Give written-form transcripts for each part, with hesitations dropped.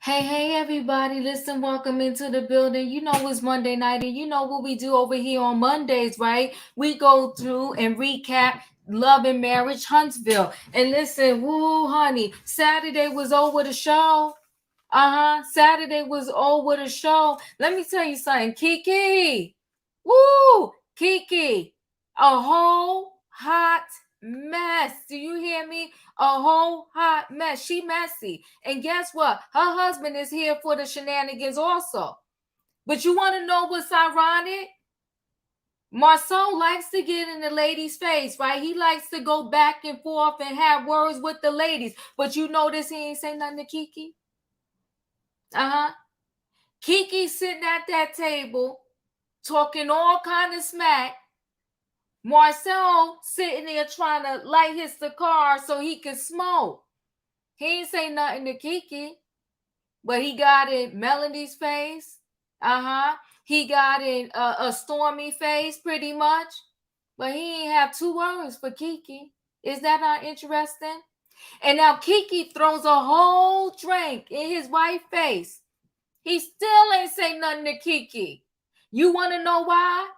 Hey, everybody. Listen, welcome into the building. You know it's Monday night, and you know what we do over here on Mondays, right? We go through and recap Love and Marriage Huntsville. And listen, woo, honey, Saturday was over the show. Saturday was over the show. Let me tell you something. Kiki. Woo! Kiki. A whole hot mess. Do you hear me? A whole hot mess. She messy. And guess what? Her husband is here for the shenanigans also. But you want to know what's ironic? Marcel likes to get in the lady's face, right? He likes to go back and forth and have words with the ladies. But you notice he ain't say nothing to Kiki? Kiki sitting at that table talking all kind of smack. Marcel sitting there trying to light his cigar so he can smoke. He ain't say nothing to Kiki, but he got in Melody's face. He got in a Stormy face pretty much, but he ain't have two words for Kiki. Is that not interesting? And now Kiki throws a whole drink in his wife's face. He still ain't say nothing to Kiki. You want to know why?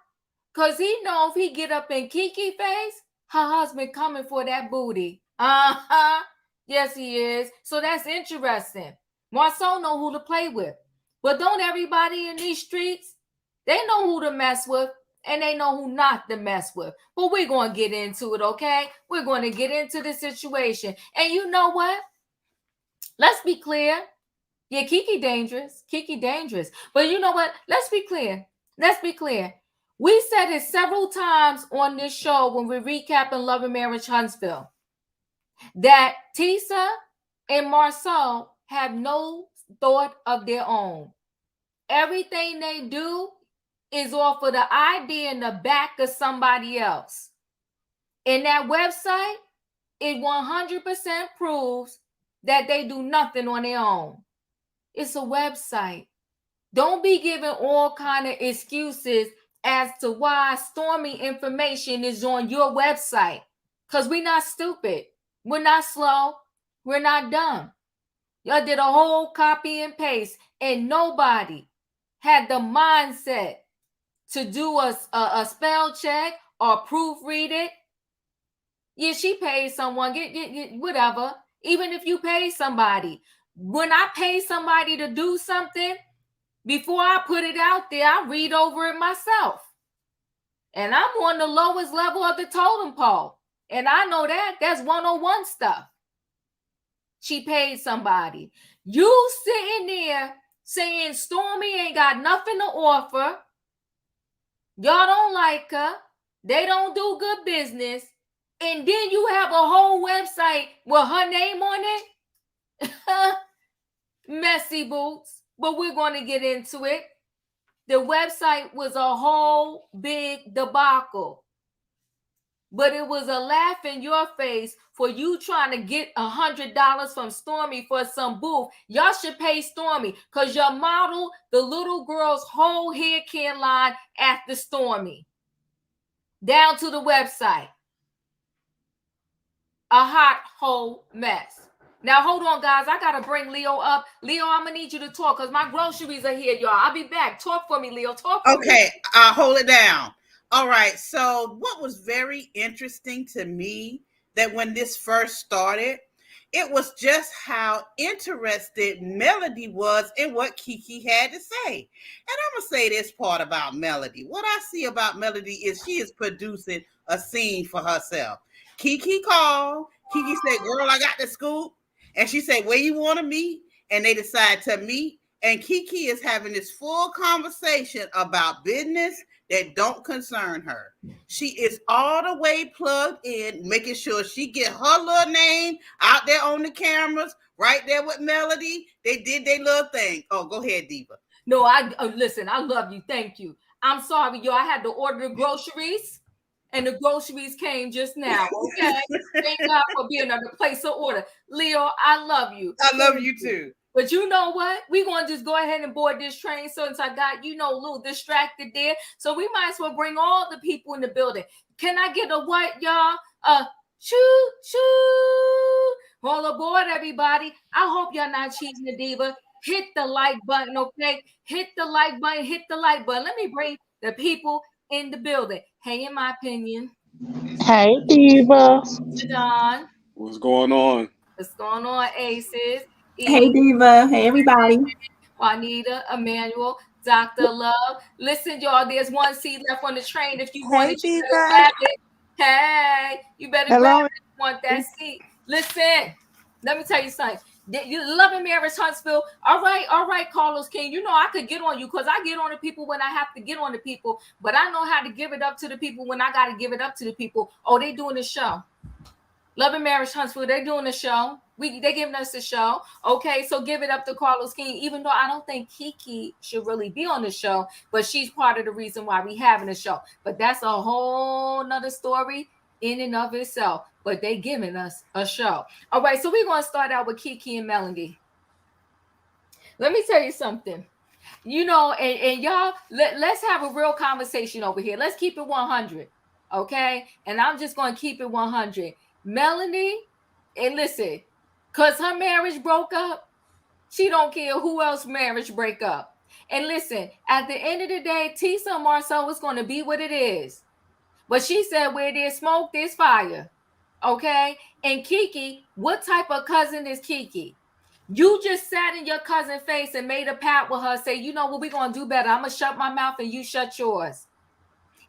Because he know if he get up in Kiki's face, her husband coming for that booty. Yes, he is. So that's interesting. Marceau know who to play with. But don't everybody in these streets, they know who to mess with and they know who not to mess with. But we're going to get into it, okay? We're going to get into the situation. And you know what? Let's be clear. Yeah, Kiki dangerous. Kiki dangerous. But you know what? Let's be clear. We said it several times on this show when we're recapping Love and Marriage Huntsville that Tisha and Marcel have no thought of their own. Everything they do is off of the idea in the back of somebody else. And that website, it 100% proves that they do nothing on their own. It's a website. Don't be giving all kind of excuses as to why Stormy information is on your website. Because we're not stupid. We're not slow. We're not dumb. Y'all did a whole copy and paste, and nobody had the mindset to do a spell check or proofread it. Yeah, she paid someone. Get whatever. Even if you pay somebody. When I pay somebody to do something, before I put it out there, I read over it myself. And I'm on the lowest level of the totem pole. And I know that. That's 101 stuff. She paid somebody. You sitting there saying Stormy ain't got nothing to offer. Y'all don't like her. They don't do good business. And then you have a whole website with her name on it. Messy boots. But we're going to get into it. The website was a whole big debacle. But it was a laugh in your face for you trying to get $100 from Stormy for some booth. Y'all should pay Stormy because y'all modeled the little girl's whole hair care line after Stormy. Down to the website. A hot whole mess. Now, hold on, guys. I got to bring Leo up. Leo, I'm going to need you to talk because my groceries are here, y'all. I'll be back. Talk for me, Leo. Talk for me. Okay, I'll hold it down. All right. So what was very interesting to me that when this first started, it was just how interested Melody was in what Kiki had to say. And I'm going to say this part about Melody. What I see about Melody is she is producing a scene for herself. Kiki called. Kiki said, girl, I got the scoop. And she said, where you want to meet? And they decide to meet. And Kiki is having this full conversation about business that don't concern her. She is all the way plugged in, making sure she get her little name out there on the cameras, right there with Melody. They did their little thing. Oh, go ahead, Diva. No, listen, I love you. Thank you. I'm sorry, yo. I had to order the groceries. And the groceries came just now, okay? Thank God for being able to place an order. Leo, I love you. I love you too. But you know what? We're going to just go ahead and board this train since I got, a little distracted there. So we might as well bring all the people in the building. Can I get a what, y'all? Choo, choo. All aboard, everybody. I hope y'all not cheating the Diva. hit the like button, okay? Hit the like button, hit the like button. Let me bring the people in the building. Hey, in my opinion, Hey, Diva. Don, What's going on? what's going on, Aces? Hey E, Diva, hey everybody. Juanita, Emmanuel, Dr. Love. Listen, y'all, there's one seat left on the train. If you want Hey, it, you better Diva. grab it. Hey, you better grab Hello. it. You want that seat. Listen, let me tell you something. You loving Marriage Huntsville. All right, Carlos King. You know I could get on you because I get on the people when I have to get on the people, but I know how to give it up to the people when I got to give it up to the people. Oh, they doing the show. Love and Marriage Huntsville, they're doing the show. They giving us the show. Okay, so give it up to Carlos King, even though I don't think Keke should really be on the show, but she's part of the reason why we having a show. But that's a whole nother story in and of itself. But they giving us a show. All right, so we're gonna start out with Kiki and Melody. Let me tell you something. You know, and y'all, let's have a real conversation over here. Let's keep it 100. Okay, and I'm just gonna keep it 100. Melanie, and listen, because her marriage broke up, she don't care who else marriage break up. And listen, at the end of the day, Tisha and Marcel is going to be what it is. But she said, where there's smoke, there's fire. Okay? And Keke, what type of cousin is Keke? You just sat in your cousin's face and made a pact with her, say, you know what, we're going to do better. I'm going to shut my mouth and you shut yours.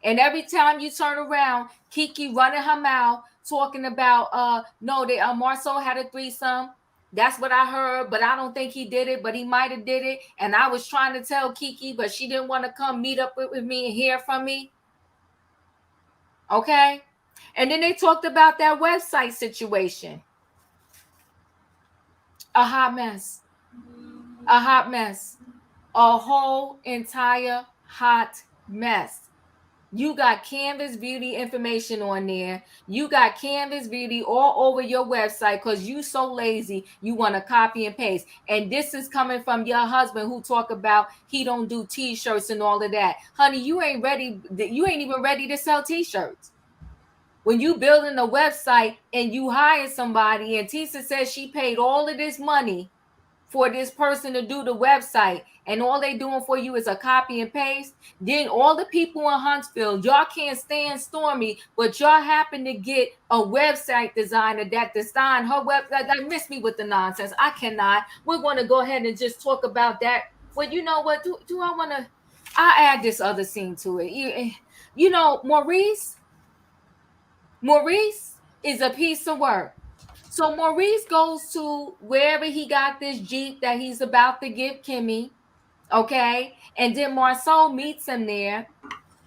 And every time you turn around, Keke running her mouth, talking about, no, Marcel had a threesome. That's what I heard, but I don't think he did it, but he might have did it. And I was trying to tell Keke, but she didn't want to come meet up with me and hear from me. Okay? And then they talked about that website situation. A hot mess. A hot mess. A whole entire hot mess. You got Canvas Beauty information on there. You got Canvas Beauty all over your website because you so lazy. You want to copy and paste. And this is coming from your husband who talk about he don't do t-shirts and all of that. Honey, you ain't ready. You ain't even ready to sell t-shirts. When you building a website and you hire somebody and Tisha says she paid all of this money for this person to do the website and all they doing for you is a copy and paste, then all the people in Huntsville, y'all can't stand Stormy, but y'all happen to get a website designer that designed her website. That miss me with the nonsense. I cannot. We're going to go ahead and just talk about that. Well, you know what? Do I want to? I add this other scene to it. You know, Maurice is a piece of work. So Maurice goes to wherever he got this Jeep that he's about to give Kimmy, okay? And then Marcel meets him there,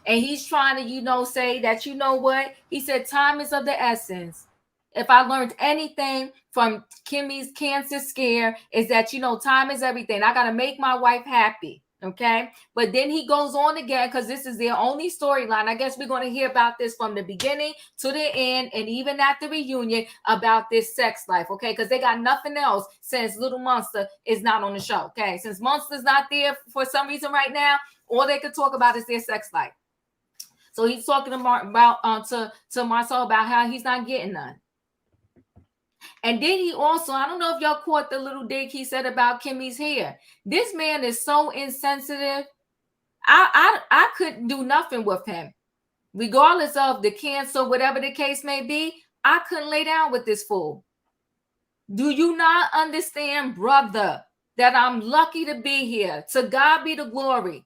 and he's trying to, say that, you know what? He said, time is of the essence. If I learned anything from Kimmy's cancer scare is that, time is everything. I got to make my wife happy. Okay. But then he goes on again because this is their only storyline. I guess we're going to hear about this from the beginning to the end and even at the reunion about this sex life. Okay. Because they got nothing else since Little Monster is not on the show. Okay. Since Monster's not there for some reason right now, all they could talk about is their sex life. So he's talking to Marcel about how he's not getting none. And then he also, I don't know if y'all caught the little dig he said about Kimmy's hair. This man is so insensitive. I couldn't do nothing with him. Regardless of the cancer, whatever the case may be, I couldn't lay down with this fool. Do you not understand, brother, that I'm lucky to be here? To God be the glory.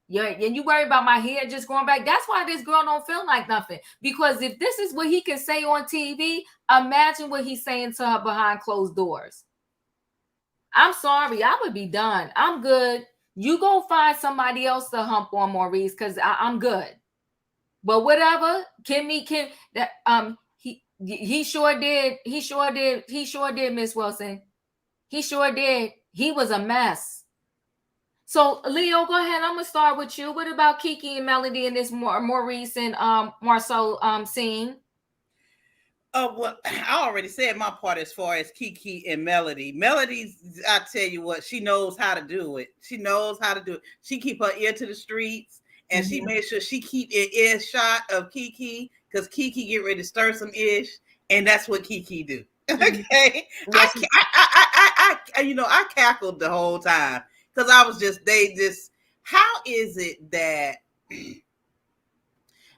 Yeah, and you worry about my hair just going back. That's why this girl don't feel like nothing. Because if this is what he can say on TV, imagine what he's saying to her behind closed doors. I'm sorry, I would be done. I'm good. You go find somebody else to hump on, Maurice, because I'm good. But whatever, Kimmy, he sure did. He sure did, Miss Wilson. He sure did. He was a mess. So, Leo, go ahead. I'm going to start with you. What about Kiki and Melody in this Maurice and Marcel scene? Oh, well, I already said my part as far as Kiki and Melody. Melody's, I tell you what, she knows how to do it. She knows how to do it. She keep her ear to the streets, and she made sure she keep an earshot of Kiki, because Kiki get ready to stir some ish, and that's what Kiki do. Okay, Yes. I cackled the whole time because I was just. How is it that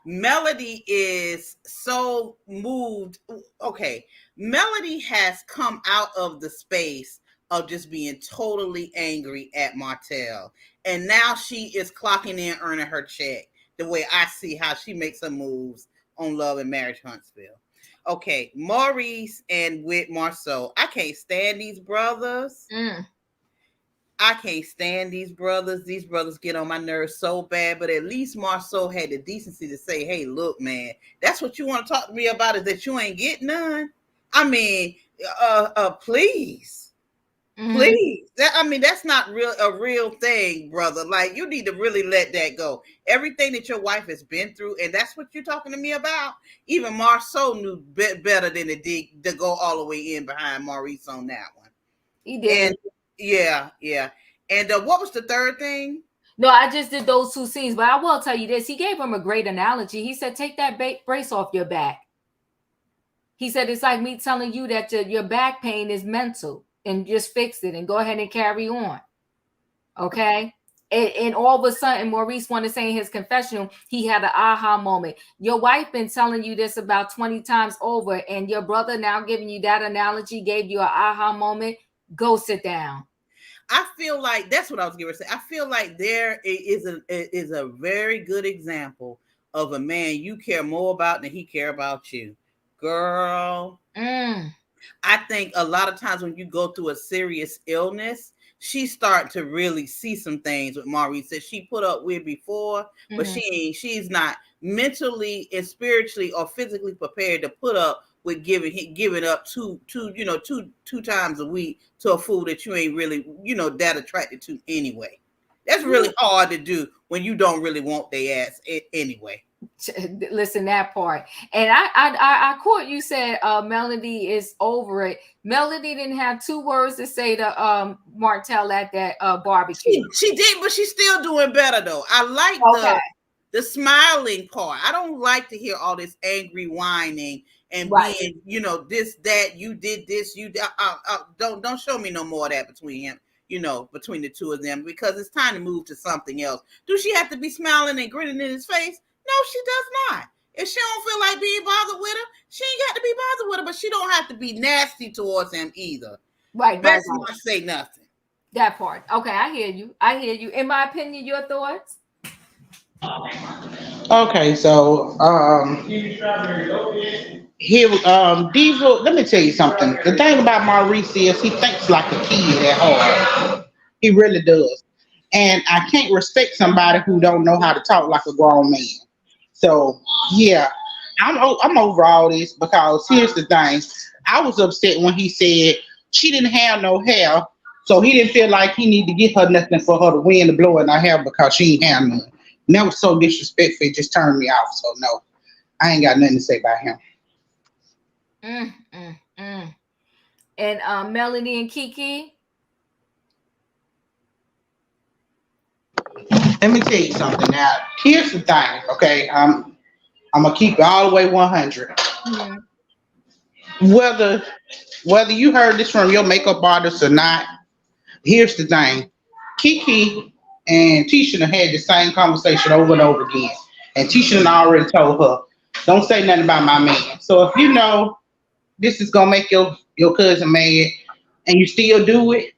Melody is so moved? Okay, Melody has come out of the space of just being totally angry at Martell, and now she is clocking in, earning her check. The way I see how she makes her moves on Love and Marriage Huntsville. Okay, Maurice and with Marceau. I can't stand these brothers. I can't stand these brothers. These brothers get on my nerves so bad, but at least Marceau had the decency to say, hey, look, man, that's what you want to talk to me about is that you ain't getting none. I mean, please. Please. That's not a real thing, brother. Like, you need to really let that go. Everything that your wife has been through, and that's what you're talking to me about. Even Marceau knew better than to go all the way in behind Maurice on that one. He did. And yeah. And what was the third thing? No, I just did those two scenes, but I will tell you this. He gave him a great analogy. He said, take that brace off your back. He said, it's like me telling you that your back pain is mental and just fix it and go ahead and carry on. Okay? And all of a sudden, Maurice wanted to say in his confessional, he had an aha moment. Your wife been telling you this about 20 times over, and your brother now giving you that analogy, gave you an aha moment. Go sit down. I feel like that's what I was going to say. I feel like there is a very good example of a man you care more about than he care about you. Girl. I think a lot of times when you go through a serious illness, she's starting to really see some things with Maurice that she put up with before, but she's not mentally and spiritually or physically prepared to put up with giving up two times a week to a fool that you ain't really, that attracted to anyway. That's really hard to do when you don't really want their ass anyway. Listen, that part. And I caught you said Melody is over it. Melody didn't have two words to say to Martell at that barbecue. She did, but she's still doing better though. I like the smiling part. I don't like to hear all this angry whining and being, this, that, you did this, you don't show me no more of that between him, between the two of them, because it's time to move to something else. Do she have to be smiling and grinning in his face? No, she does not. If she don't feel like being bothered with him, she ain't got to be bothered with him, but she don't have to be nasty towards him either. Right. Best not say nothing. That part. Okay, I hear you. In my opinion, your thoughts? Okay, so here, Diva. Let me tell you something. The thing about Maurice is he thinks like a kid at heart. He really does, and I can't respect somebody who don't know how to talk like a grown man. So yeah, I'm over all this because here's the thing. I was upset when he said she didn't have no hair, so he didn't feel like he needed to give her nothing for her to win the blow in her hair because she ain't have none. And that was so disrespectful. It just turned me off. So no, I ain't got nothing to say about him. And Melody and Keke. Let me tell you something. Now, here's the thing. Okay, I'm gonna keep it all the way 100. Whether you heard this from your makeup artist or not, here's the thing. Keke and Tisha had the same conversation over and over again. And Tisha already told her, don't say nothing about my man. So if you know this is gonna make your cousin mad and you still do it,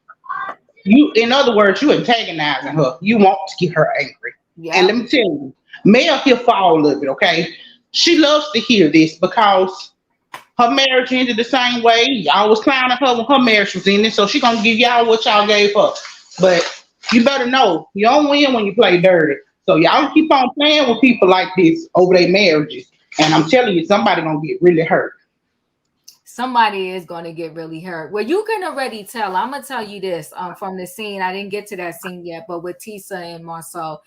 in other words, you antagonizing her. You want to get her angry. Yep. And let me tell you, Mel hear for all of it, okay? She loves to hear this because her marriage ended the same way. Y'all was clowning her when her marriage was ending, so she gonna give y'all what y'all gave her. But you better know, you don't win when you play dirty. So y'all keep on playing with people like this over their marriages. And I'm telling you, somebody gonna get really hurt. Somebody is going to get really hurt. Well, you can already tell. I'm going to tell you this from the scene. I didn't get to that scene yet, but with Tisha and Marceau,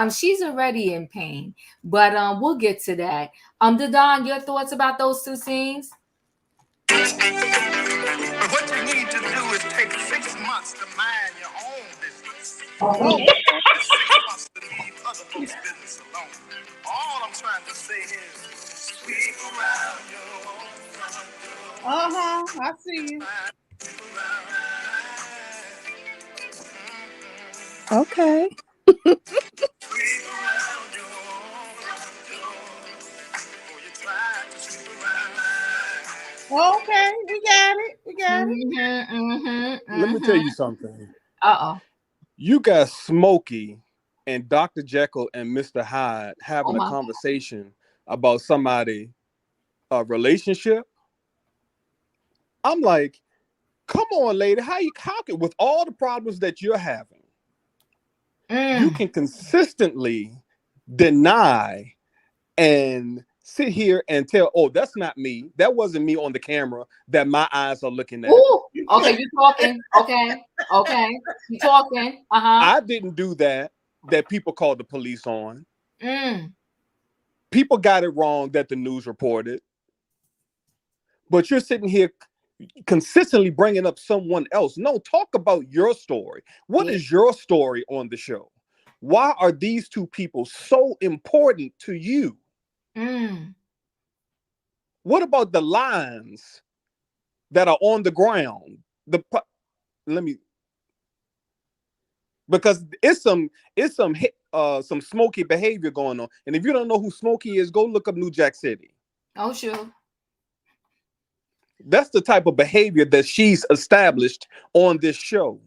she's already in pain. But we'll get to that. Dadon, your thoughts about those two scenes? What you need to do is take 6 months to mind your own business. And 6 months to leave other people's business alone. All I'm trying to say is sweep around your own front door. I see you. Okay. Okay, we got it. We got it. Let me tell you something. Uh-oh. You got Smokey and Dr. Jekyll and Mr. Hyde having Oh, a conversation about somebody relationship. I'm like, come on, lady, how can, with all the problems that you're having, you can consistently deny and sit here and tell, oh, that's not me. That wasn't me on the camera that my eyes are looking at. Ooh, okay, you talking. Okay. You talking. I didn't do that people called the police on. People got it wrong that the news reported. But you're sitting here consistently bringing up someone else. No, talk about your story. What is your story on the show? Why are these two people so important to you? What about the lines that are on the ground? Because it's some Smokey behavior going on. And if you don't know who Smokey is, go look up New Jack City. Oh, sure. That's the type of behavior that she's established on this show.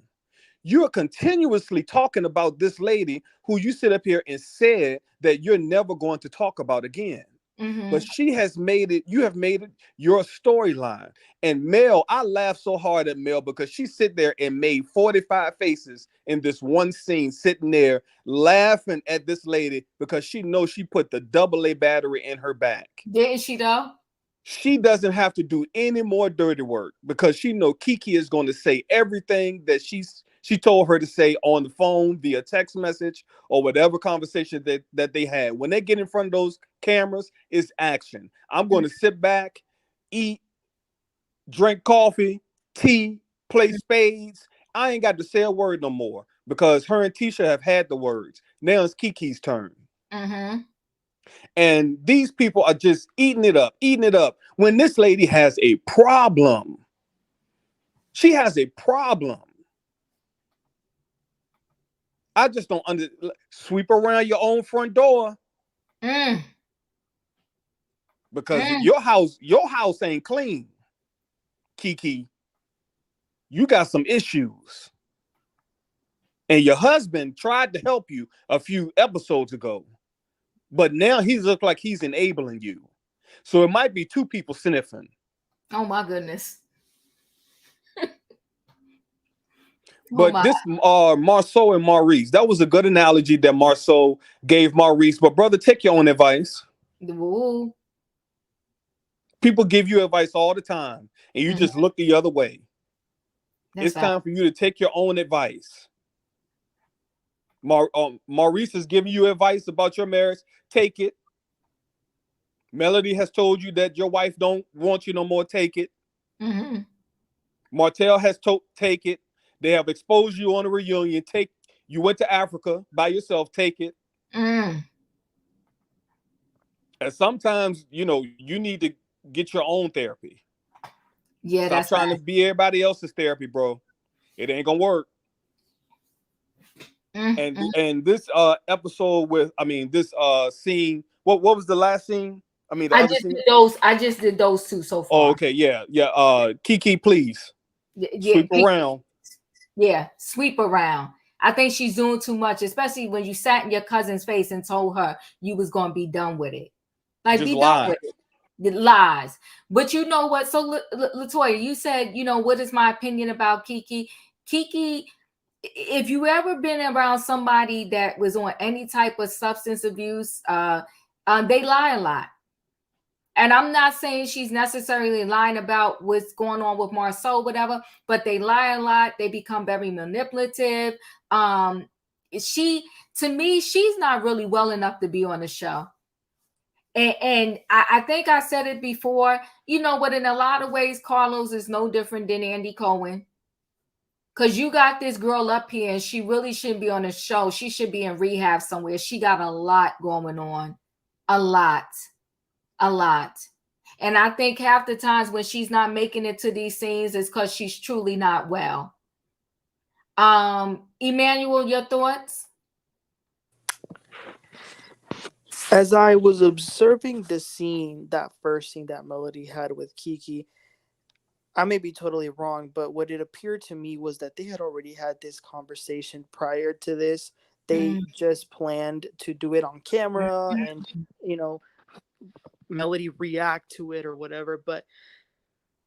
You're continuously talking about this lady who you sit up here and said that you're never going to talk about again. But she has made it, you have made it your storyline. And Mel, I laughed so hard at Mel because she sit there and made 45 faces in this one scene, sitting there laughing at this lady because she knows she put the AA battery in her back. Didn't she though? She doesn't have to do any more dirty work because she know Keke is going to say everything that she told her to say on the phone via text message or whatever conversation that they had. When they get in front of those cameras, it's action. I'm going to sit back, eat, drink coffee, tea, play spades. I ain't got to say a word no more because her and Tisha have had the words. Now it's Kiki's turn. And these people are just eating it up. When this lady has a problem, she has a problem. I just don't sweep around your own front door. Because your house ain't clean, Keke. You got some issues. And your husband tried to help you a few episodes ago. But now he looks like he's enabling you. So it might be two people sniffing. Oh my goodness. But this Marceau and Maurice, that was a good analogy that Marceau gave Maurice. But brother, take your own advice. Ooh. People give you advice all the time, and you just look the other way. It's time for you to take your own advice. Maurice is giving you advice about your marriage. Take it. Melody has told you that your wife don't want you no more. Take it. Martell has take it. They have exposed you on a reunion. You went to Africa by yourself. Take it. And sometimes, you need to get your own therapy. Yeah, Stop trying to be everybody else's therapy, bro. It ain't gonna work. And this episode this scene. What was the last scene? I just did those two so far. Oh, okay, yeah. Keke, please. Sweep around. Yeah, sweep around. I think she's doing too much, especially when you sat in your cousin's face and told her you was gonna be done with it. Like, just be done with it. The lies. But you know what? So Latoya, you said, what is my opinion about Keke? Keke, if you ever been around somebody that was on any type of substance abuse, they lie a lot. And I'm not saying she's necessarily lying about what's going on with Marceau, whatever, but they lie a lot. They become very manipulative. To me, she's not really well enough to be on the show. And I think I said it before, but in a lot of ways, Carlos is no different than Andy Cohen. Because you got this girl up here and she really shouldn't be on the show. She should be in rehab somewhere. She got a lot going on. A lot. And I think half the times when she's not making it to these scenes is because she's truly not well. Emmanuel, your thoughts? As I was observing the scene, that first scene that Melody had with Keke, I may be totally wrong, but what it appeared to me was that they had already had this conversation prior to this. They just planned to do it on camera and, you know, Melody react to it or whatever. But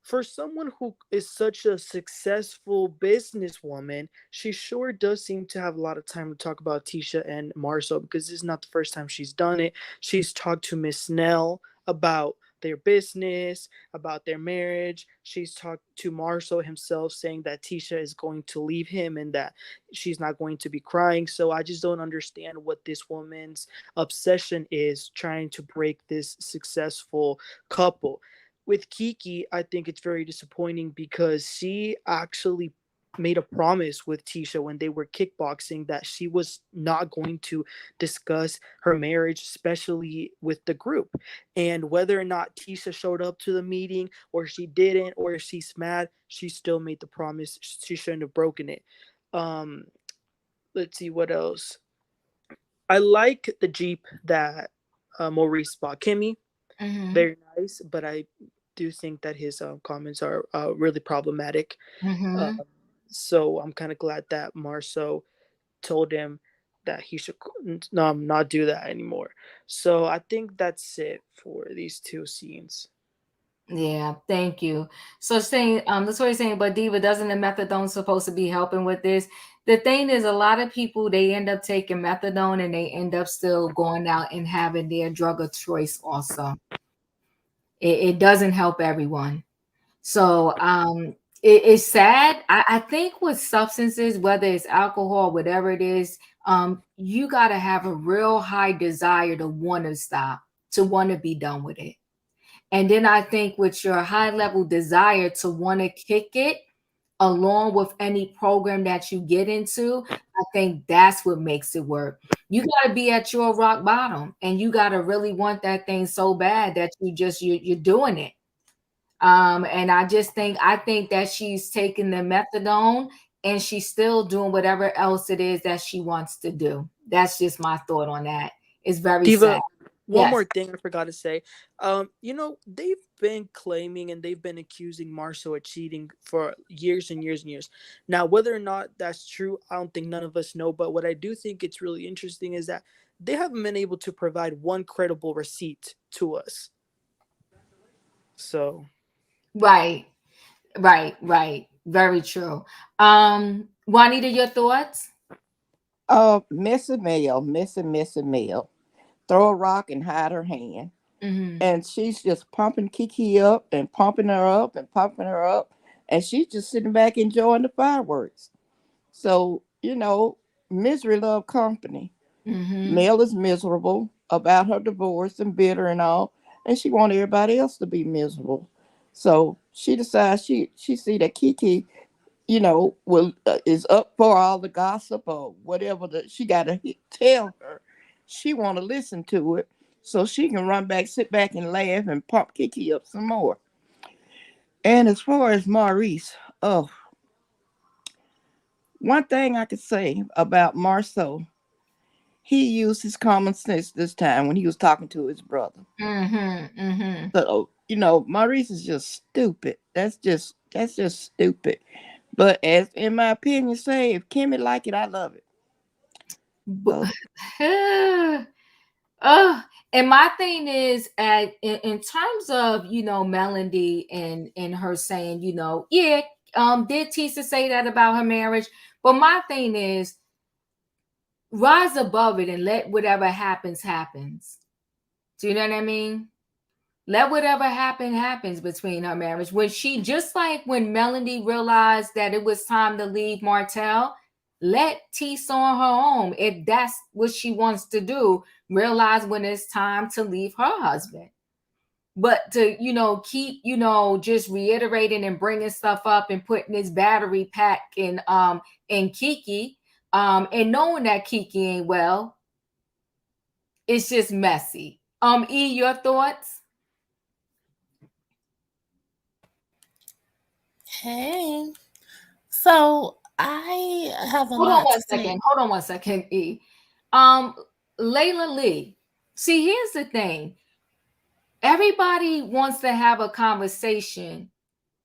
for someone who is such a successful businesswoman, she sure does seem to have a lot of time to talk about Tisha and Marcel, because this is not the first time she's done it. She's talked to Miss Snell about their business, about their marriage. She's talked to Marcel himself saying that Tisha is going to leave him and that she's not going to be crying. So I just don't understand what this woman's obsession is trying to break this successful couple. With Keke, I think it's very disappointing because she actually made a promise with Tisha when they were kickboxing that she was not going to discuss her marriage, especially with the group. And whether or not Tisha showed up to the meeting or she didn't, or if she's mad, she still made the promise. She shouldn't have broken it. Um, let's see what else. I like the Jeep that Maurice bought Kimmy. Mm-hmm. Very nice, but I do think that his comments are really problematic. Uh, Mm-hmm. so I'm kind of glad that Marceau told him that he should not do that anymore. So I think that's it for these two scenes. Yeah, thank you. So saying that's what you're saying, but Diva, doesn't the methadone supposed to be helping with this? The thing is, a lot of people, they end up taking methadone and they end up still going out and having their drug of choice also. It doesn't help everyone. So it's sad. I think with substances, whether it's alcohol, whatever it is, you gotta have a real high desire to want to stop, to want to be done with it. And then I think with your high level desire to want to kick it, along with any program that you get into, I think that's what makes it work. You got to be at your rock bottom and you got to really want that thing so bad that you're doing it. And I think that she's taking the methadone and she's still doing whatever else it is that she wants to do. That's just my thought on that. It's very sad. Diva, one Yes. more thing I forgot to say. They've been claiming and they've been accusing Marceau of cheating for years and years and years. Now, whether or not that's true, I don't think none of us know. But what I do think it's really interesting is that they haven't been able to provide one credible receipt to us. So Right. Right. Very true. Juanita, your thoughts? Missy Mel. Throw a rock and hide her hand. Mm-hmm. And she's just pumping Kiki up and pumping her up and pumping her up. And she's just sitting back enjoying the fireworks. So, misery love company. Mm-hmm. Mel is miserable about her divorce and bitter and all. And she wants everybody else to be miserable. So she decides she see that Kiki will is up for all the gossip or whatever that she got to tell her. She want to listen to it so she can run back, sit back and laugh and pump Kiki up some more. And as far as Maurice, oh, one thing I could say about Marceau, he used his common sense this time when he was talking to his brother. Mm-hmm. Mm-hmm. So, Maurice is just stupid. That's just stupid. But as in my opinion, say if Kimmy like it, I love it. But, So and my thing is, in terms of Melody and her saying, yeah, did Tisha say that about her marriage? But my thing is, rise above it and let whatever happens happens. Do you know what I mean? Let whatever happens between her marriage. When she, just like when Melody realized that it was time to leave Martell, let Tisha on her own. If that's what she wants to do, realize when it's time to leave her husband. But to, keep, just reiterating and bringing stuff up and putting this battery pack in Keke, and knowing that Keke ain't well, it's just messy. E, your thoughts? Hey, so I have a Hold on lot one to say. second. Hold on one second, E. Layla Lee. See, here's the thing. Everybody wants to have a conversation,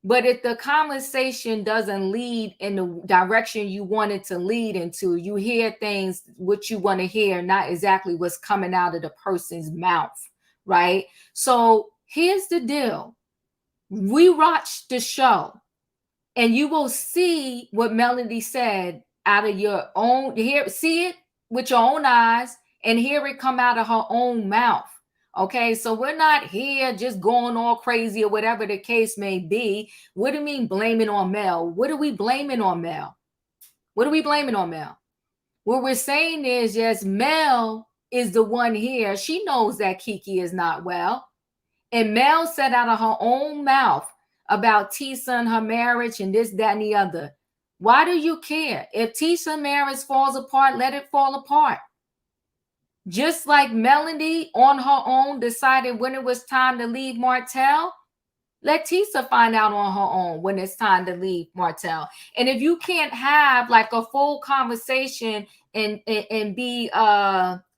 but if the conversation doesn't lead in the direction you want it to lead into, you hear things what you want to hear, not exactly what's coming out of the person's mouth, right? So here's the deal. We watched the show, and you will see what Melody said out of your own, hear, see it with your own eyes, and hear it come out of her own mouth. Okay, so we're not here just going all crazy or whatever the case may be. What do you mean blaming on Mel? What are we blaming on Mel? What are we blaming on Mel? What we're saying is, yes, Mel is the one here. She knows that Keke is not well. And Mel said out of her own mouth about Tisha and her marriage and this, that, and the other. Why do you care? If Tisha's marriage falls apart, let it fall apart. Just like Melody on her own decided when it was time to leave Martell, let Tisha find out on her own when it's time to leave Martell. And if you can't have like a full conversation and be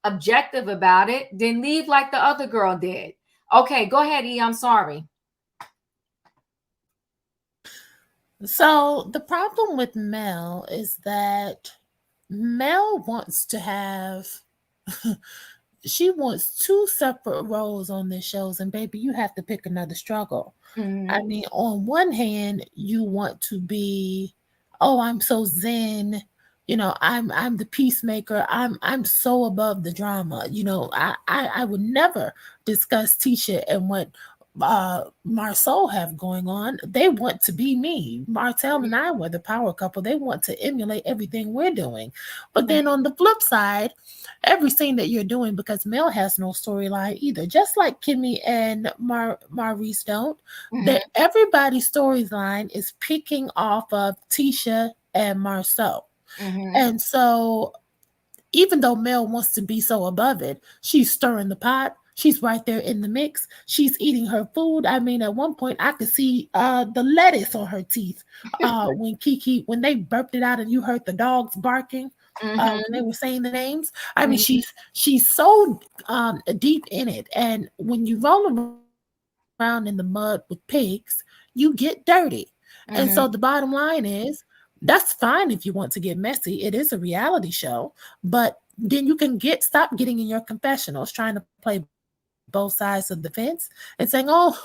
objective about it, then leave like the other girl did. Okay, go ahead, E. I'm sorry. So the problem with Mel is that Mel wants to have she wants two separate roles on this shows, and baby, you have to pick another struggle. I mean, on one hand, you want to be, oh, I'm so zen, I'm the peacemaker. I'm so above the drama. I would never discuss Tisha and what Marceau have going on. They want to be me. Martell and I were the power couple. They want to emulate everything we're doing. But then on the flip side, every scene that you're doing, because Mel has no storyline either, just like Kimmy and Maurice don't, that everybody's storyline is picking off of Tisha and Marceau. And so even though Mel wants to be so above it, she's stirring the pot. She's right there in the mix. She's eating her food. I mean, at one point, I could see the lettuce on her teeth when they burped it out, and you heard the dogs barking when they were saying the names. I mean, she's so deep in it, and when you roll around in the mud with pigs, you get dirty. And so the bottom line is, that's fine if you want to get messy. It is a reality show, but then you can stop getting in your confessionals trying to play both sides of the fence and saying, oh,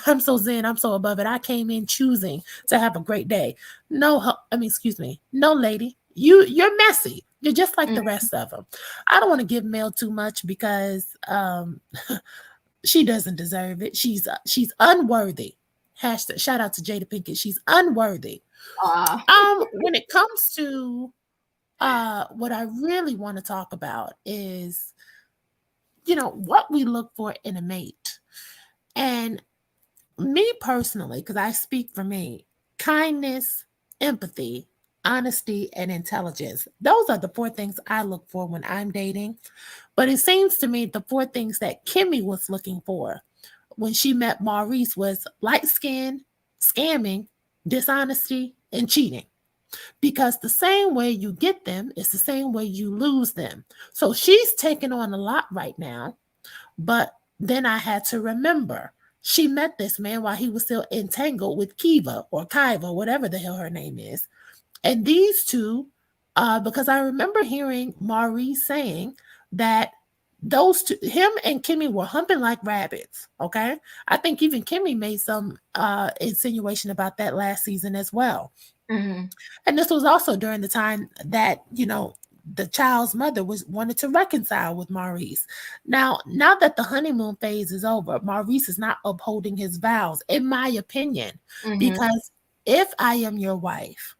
I'm so zen, I'm so above it, I came in choosing to have a great day. No, excuse me, no, lady, you're messy. You're just like the rest of them. I don't want to give Mel too much because she doesn't deserve it. She's unworthy. Hashtag shout out to Jada Pinkett. She's unworthy. When it comes to what I really want to talk about is, what we look for in a mate. And me personally, because I speak for me, kindness, empathy, honesty, and intelligence. Those are the 4 things I look for when I'm dating. But it seems to me the 4 things that Kimmy was looking for when she met Maurice was light skin, scamming, dishonesty, and cheating. Because the same way you get them is the same way you lose them. So she's taking on a lot right now. But then I had to remember, she met this man while he was still entangled with Kiva or Kiva, whatever the hell her name is. And these two, because I remember hearing Maurice saying that those two, him and Kimmy, were humping like rabbits. Okay. I think even Kimmy made some insinuation about that last season as well. And this was also during the time that, the child's mother wanted to reconcile with Maurice. Now that the honeymoon phase is over, Maurice is not upholding his vows, in my opinion, because if I am your wife,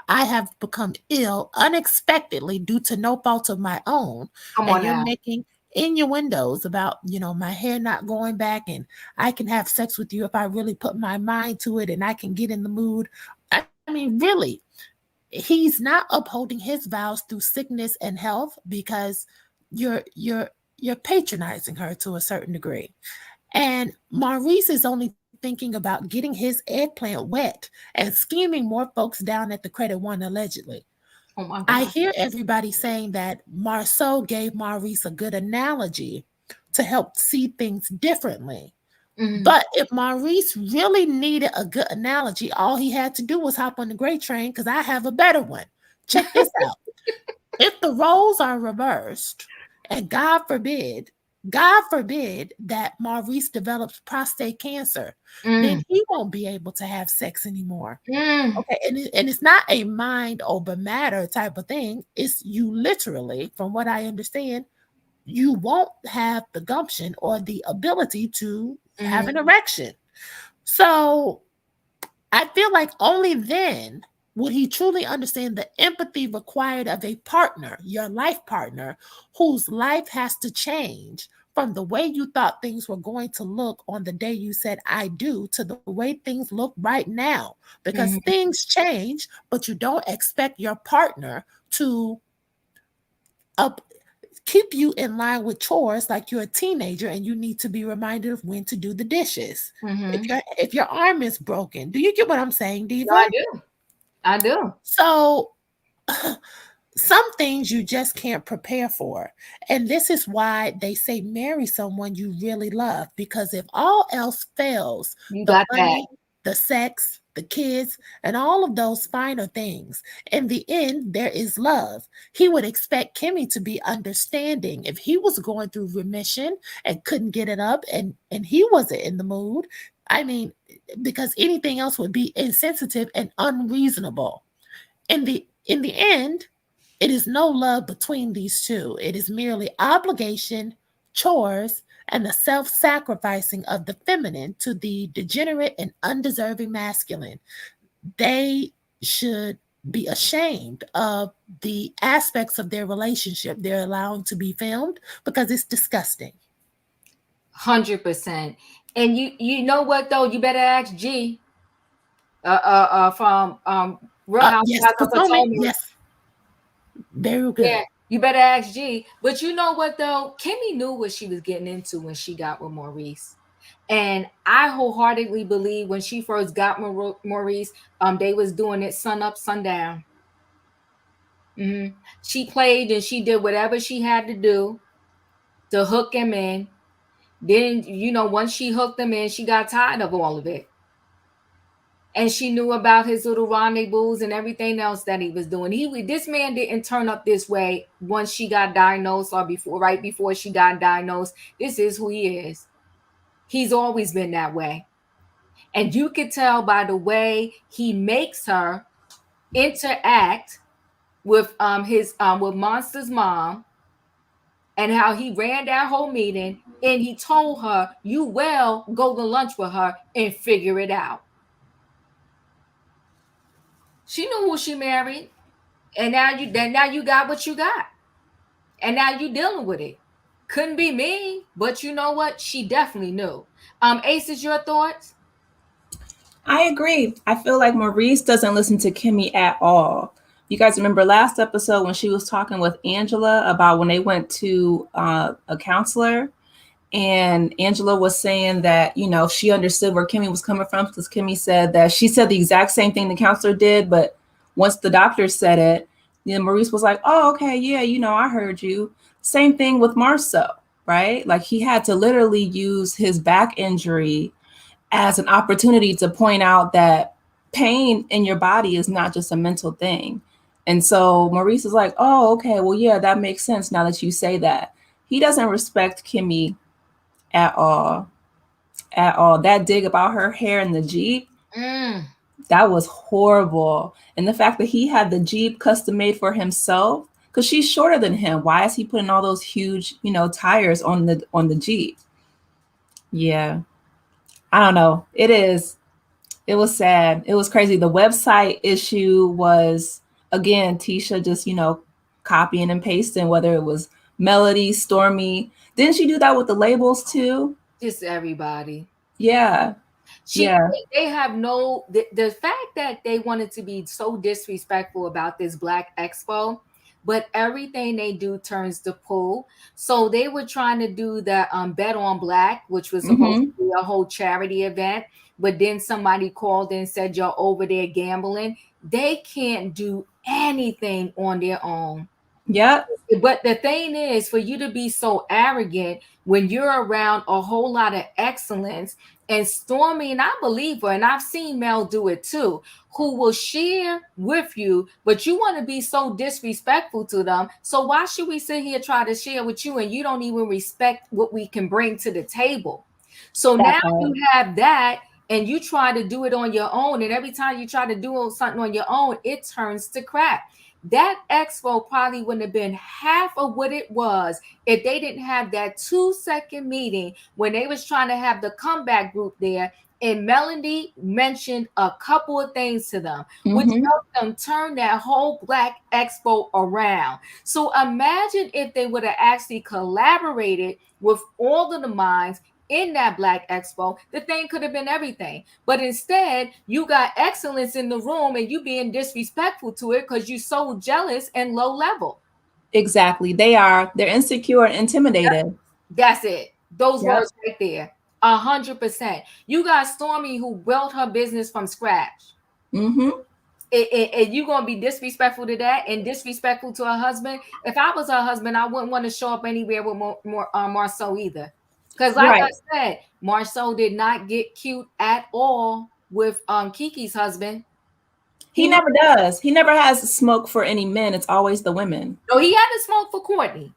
I have become ill unexpectedly due to no fault of my own. And you're making innuendos about, my hair not going back, and I can have sex with you if I really put my mind to it and I can get in the mood. I mean, really, he's not upholding his vows through sickness and health, because you're patronizing her to a certain degree. And Maurice is only thinking about getting his eggplant wet and scheming more folks down at the Credit One allegedly. Oh my I God. hear everybody saying that Marceau gave Maurice a good analogy to help see things differently. Mhm. But if Maurice really needed a good analogy, all he had to do was hop on the great train because I have a better one. Check this out. If the roles are reversed, and God forbid that Maurice develops prostate cancer, then Mm, he won't be able to have sex anymore. mm, Okay, and it's not a mind over matter type of thing. It's you literally, from what I understand, you won't have the gumption or the ability to have an mhm, erection. So I feel like only then would he truly understand the empathy required of a partner, your life partner, whose life has to change from the way you thought things were going to look on the day you said I do to the way things look right now. Because mhm, things change, but you don't expect your partner to up keep you in line with chores like you're a teenager and you need to be reminded of when to do the dishes. mhm. If your arm is broken, do you get what I'm saying, No, Diva? I do. I do. So some things you just can't prepare for. And this is why they say marry someone you really love. Because if all else fails, You the got that. money, the sex, the kids, and all of those finer things, in the end, there is love. He would expect Kimmy to be understanding. If he was going through remission and couldn't get it up and he wasn't in the mood, I mean, because anything else would be insensitive and unreasonable. In the end, it is no love between these two. It is merely obligation, chores, and the self sacrificing of the feminine to the degenerate and undeserving masculine. They should be ashamed of the aspects of their relationship they're allowing to be filmed because it's disgusting. 100%. And you know what though? You better ask G from Real Yes, Housewives of Potomac, Potomac. yes, very Yeah, good. you better ask G. But you know what though? Kimmy knew what she was getting into when she got with Maurice. And I wholeheartedly believe when she first got Maurice, they was doing it sun up, sundown. Hmm. She played and she did whatever she had to do to hook him in. Then, once she hooked him in, she got tired of all of it. And she knew about his little rendezvous and everything else that he was doing. This man didn't turn up this way once she got diagnosed or right before she got diagnosed. This is who he is. He's always been that way. And you could tell by the way he makes her interact with his with Monster's mom, and how he ran that whole meeting and he told her, you will go to lunch with her and figure it out. She knew who she married, and now you got what you got, and now you dealing with it. Couldn't be me, but you know what? She definitely knew. Ace, is your thoughts? I agree. I feel like Maurice doesn't listen to Kimmy at all. You guys remember last episode when she was talking with Angela about when they went to a counselor, and Angela was saying that, she understood where Kimmy was coming from because Kimmy said that she said the exact same thing the counselor did, but once the doctor said it, then Maurice was like, oh, okay, yeah, I heard you. Same thing with Marceau, right? Like he had to literally use his back injury as an opportunity to point out that pain in your body is not just a mental thing. And so Maurice is like, oh, okay, well, yeah, that makes sense now that you say that. He doesn't respect Kimmy at all. At all. That dig about her hair in the Jeep, Mm. that was horrible. And the fact that he had the Jeep custom made for himself, because she's shorter than him. Why is he putting all those huge, tires on the Jeep? Yeah. I don't know. It was sad. It was crazy. The website issue was, again, Tisha just, copying and pasting, whether it was Melody, Stormy. Didn't she do that with the labels too? Just everybody. Yeah. Yeah. They have the fact that they wanted to be so disrespectful about this Black Expo, but everything they do turns to pull. So they were trying to do the Bet on Black, which was supposed Mm-hmm. to be a whole charity event. but then somebody called and said you're over there gambling. They can't do anything on their own. Yep. But the thing is, for you to be so arrogant when you're around a whole lot of excellence, and Stormy, and I believe her, and I've seen Mel do it too, who will share with you, but you want to be so disrespectful to them. So why should we sit here try to share with you and you don't even respect what we can bring to the table? So now you have that, and you try to do it on your own, and every time you try to do something on your own, it turns to crap. That expo probably wouldn't have been half of what it was if they didn't have that 2-second meeting when they was trying to have the comeback group there, and Melody mentioned a couple of things to them, which helped them turn that whole Black Expo around. So imagine if they would have actually collaborated with all of the minds in that Black Expo, the thing could have been everything. But instead, you got excellence in the room and you being disrespectful to it because you're so jealous and low level. Exactly. They're insecure and intimidated. That's it. Those Yep. words right there. 100%. You got Stormy who built her business from scratch. Mm-hmm. And you gonna be disrespectful to that and disrespectful to her husband. If I was her husband, I wouldn't want to show up anywhere with Marceau either. Because like I said, Marceau did not get cute at all with Kiki's husband. He never does. He never has smoke for any men. It's always the women. No, he had to smoke for Courtney.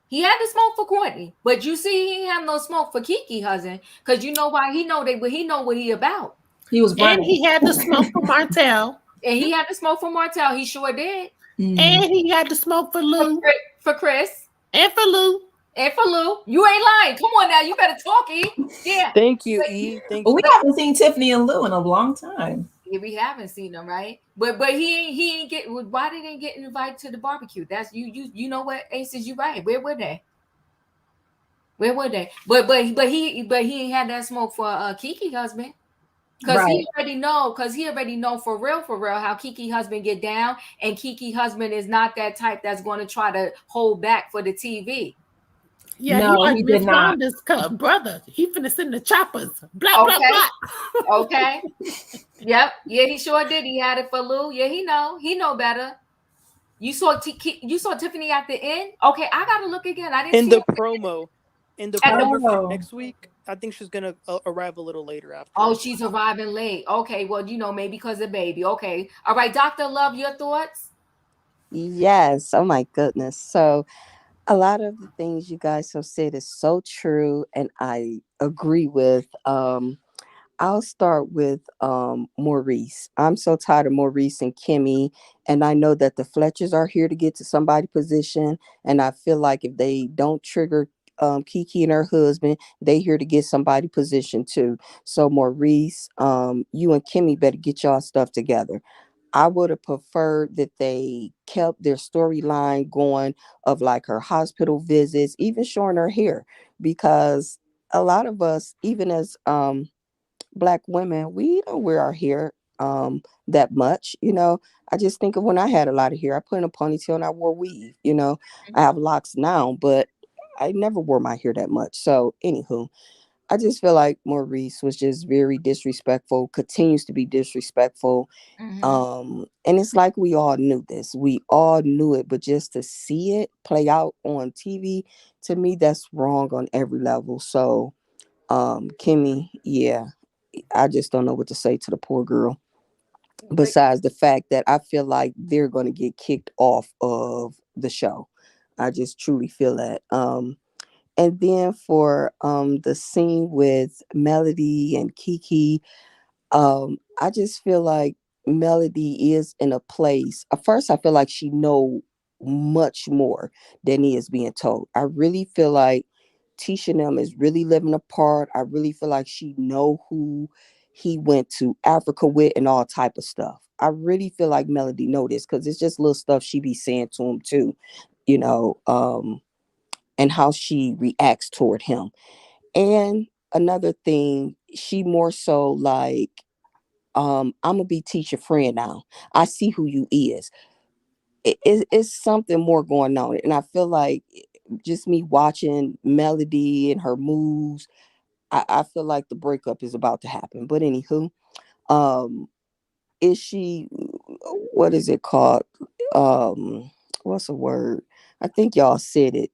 He had to smoke for Courtney, but you see, he ain't have no smoke for Kiki husband, because you know why? He know what he about. He was running. And he had to smoke for Martell. And he had to smoke for Martell. He sure did. And he had to smoke for Lou. For Chris. And for Lou. And for Lou. You ain't lying. Come on now. You better talk, E. Yeah. Thank you, E. Thank you. We haven't seen Tiffany and Lou in a long time. Yeah, we haven't seen them, right? But he ain't get. Why did they get invited to the barbecue? That's you know what, Aces, you right. Where were they? Where were they? But he ain't had that smoke for Kiki husband. Because he already know for real how Kiki husband get down, and Kiki husband is not that type that's going to try to hold back for the TV. Yeah, no, he did not. Brother, he finna send the choppers. Blah, okay. blah, blah. Okay. Yep. Yeah, he sure did. He had it for Lou. Yeah, he know better. You saw Tiffany at the end? Okay, I gotta look again. I didn't in see the promo. In the promo for Oh. next week, I think she's gonna arrive a little later after. Oh, she's arriving late. Okay, well, maybe because of baby. Okay. All right, Dr. Love, your thoughts? Yes. Oh my goodness. So a lot of the things you guys have said is so true, and I agree with. I'll start with Maurice. I'm so tired of Maurice and Kimmy, and I know that the Fletchers are here to get to somebody's position, and I feel like if they don't trigger Keke and her husband, they here to get somebody position too. So Maurice, you and Kimmy better get y'all stuff together. I would have preferred that they kept their storyline going of like her hospital visits, even showing her hair, because a lot of us, even as Black women, we don't wear our hair that much. I just think of when I had a lot of hair, I put in a ponytail and I wore weave. I have locks now, but I never wore my hair that much. So anywho, I just feel like Maurice was just very disrespectful, continues to be disrespectful. And it's like we all knew this. We all knew it, but just to see it play out on TV, to me, that's wrong on every level. So Kimmy, yeah, I just don't know what to say to the poor girl. Besides the fact that I feel like they're going to get kicked off of the show. I just truly feel that. And then for the scene with Melody and Keke, I just feel like Melody is in a place. At first, I feel like she know much more than he is being told. I really feel like Tisha and them is really living apart. I really feel like she know who he went to Africa with and all type of stuff. I really feel like Melody know this because it's just little stuff she be saying to him too, and how she reacts toward him. And another thing, she more so like, I'm gonna be Tisha friend now. I see who you is. It's something more going on, and I feel like just me watching Melody and her moves, I feel like the breakup is about to happen. But anywho, um, is she, what is it called? Um, what's a word? I think y'all said it,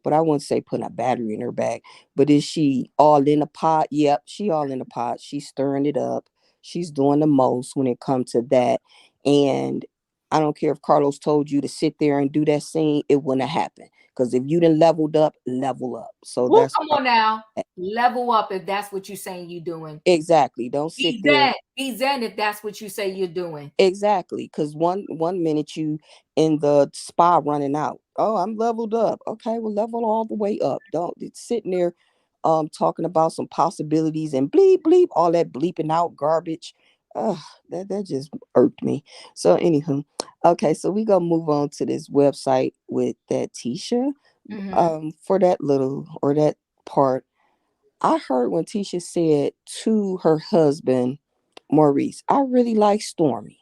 but I wouldn't say putting a battery in her back. But is she all in the pot? Yep, she all in the pot. She's stirring it up. She's doing the most when it comes to that. And I don't care if Carlos told you to sit there and do that scene, it wouldn't have happened. Because if you done leveled up, level up. So Well, that's come on now. Level up if that's what you're saying you're doing. exactly. Don't sit there. Be zen if that's what you say you're doing. Exactly, because one minute you in the spa running out. Oh, I'm leveled up. Okay, well, level all the way up. Don't it's sitting there, talking about some possibilities and bleep bleep, all that bleeping out garbage. That just irked me. So anywho, okay, so we gonna move on to this website with that Tisha. For that little or that part, I heard when Tisha said to her husband Maurice, I really like Stormy.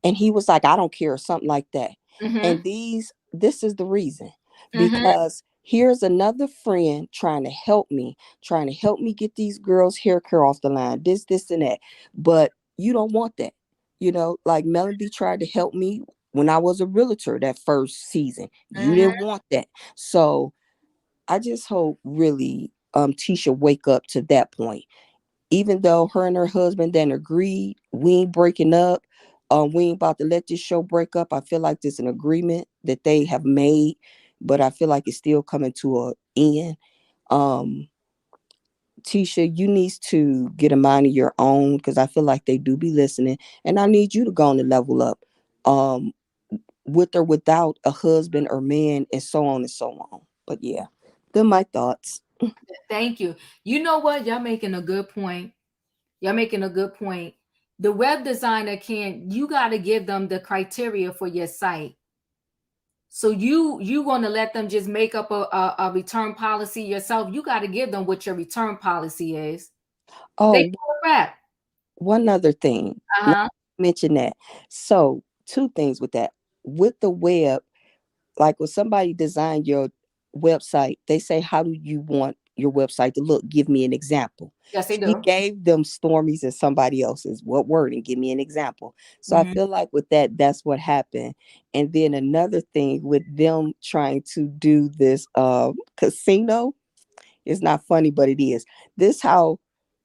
And he was like, I don't care, or something like that. And this is the reason. Because here's another friend trying to help me get these girls' hair care off the line, this, and that. But you don't want that. Like Melody tried to help me when I was a realtor that first season. You didn't want that. So I just hope really Tisha wake up to that point. Even though her and her husband then agreed, we ain't breaking up. We ain't about to let this show break up. I feel like there's an agreement that they have made, but I feel like it's still coming to an end. Um, Tisha, you need to get a mind of your own because I feel like they do be listening, and I need you to go on the level up, with or without a husband or man, and so on and so on. But yeah, they're my thoughts. Thank you. You know what? Y'all making a good point. The web designer you got to give them the criteria for your site. So you want to let them just make up a return policy yourself. You got to give them what your return policy is. They Oh, do rap. one other thing. Not mention that. So, two things with that. With the web, like when somebody designed your website, they say, how do you want your website to look? Give me an example. Yes, they She do. gave them Stormies and somebody else's. What word? And give me an example. So I feel like with that, that's what happened. And then another thing with them trying to do this casino, it's not funny, but it is. This how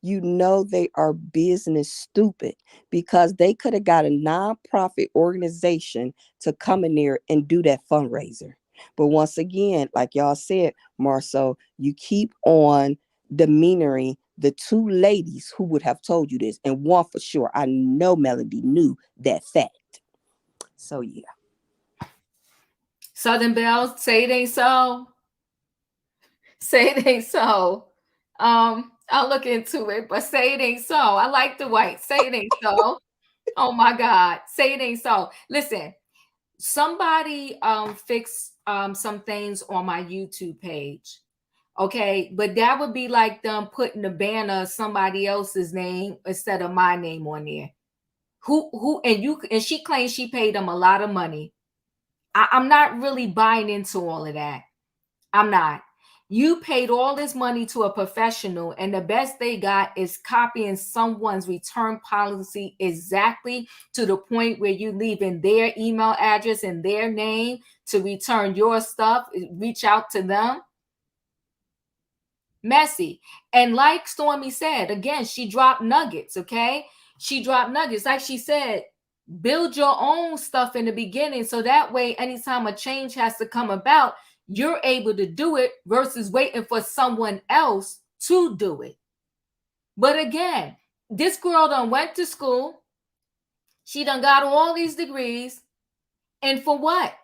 they are business stupid, because they could have got a nonprofit organization to come in there and do that fundraiser. But once again, like y'all said, Marcel, you keep on demeanoring the two ladies who would have told you this, and one for sure. I know Melody knew that fact. So yeah. Southern Belle, say it ain't so. Say it ain't so. I'll look into it, but say it ain't so. I like the white. Say it ain't so. Oh my God. Say it ain't so. Listen, somebody fixed some things on my YouTube page. Okay, but that would be like them putting the banner of somebody else's name instead of my name on there. And she claims she paid them a lot of money. I'm not really buying into all of that. I'm not. You paid all this money to a professional, and the best they got is copying someone's return policy exactly to the point where you leaving their email address and their name to return your stuff, reach out to them. Messy. And like Stormy said, again, she dropped nuggets, okay? She dropped nuggets. Like she said, build your own stuff in the beginning so that way anytime a change has to come about, you're able to do it versus waiting for someone else to do it. But again, this girl done went to school. She done got all these degrees. And for what?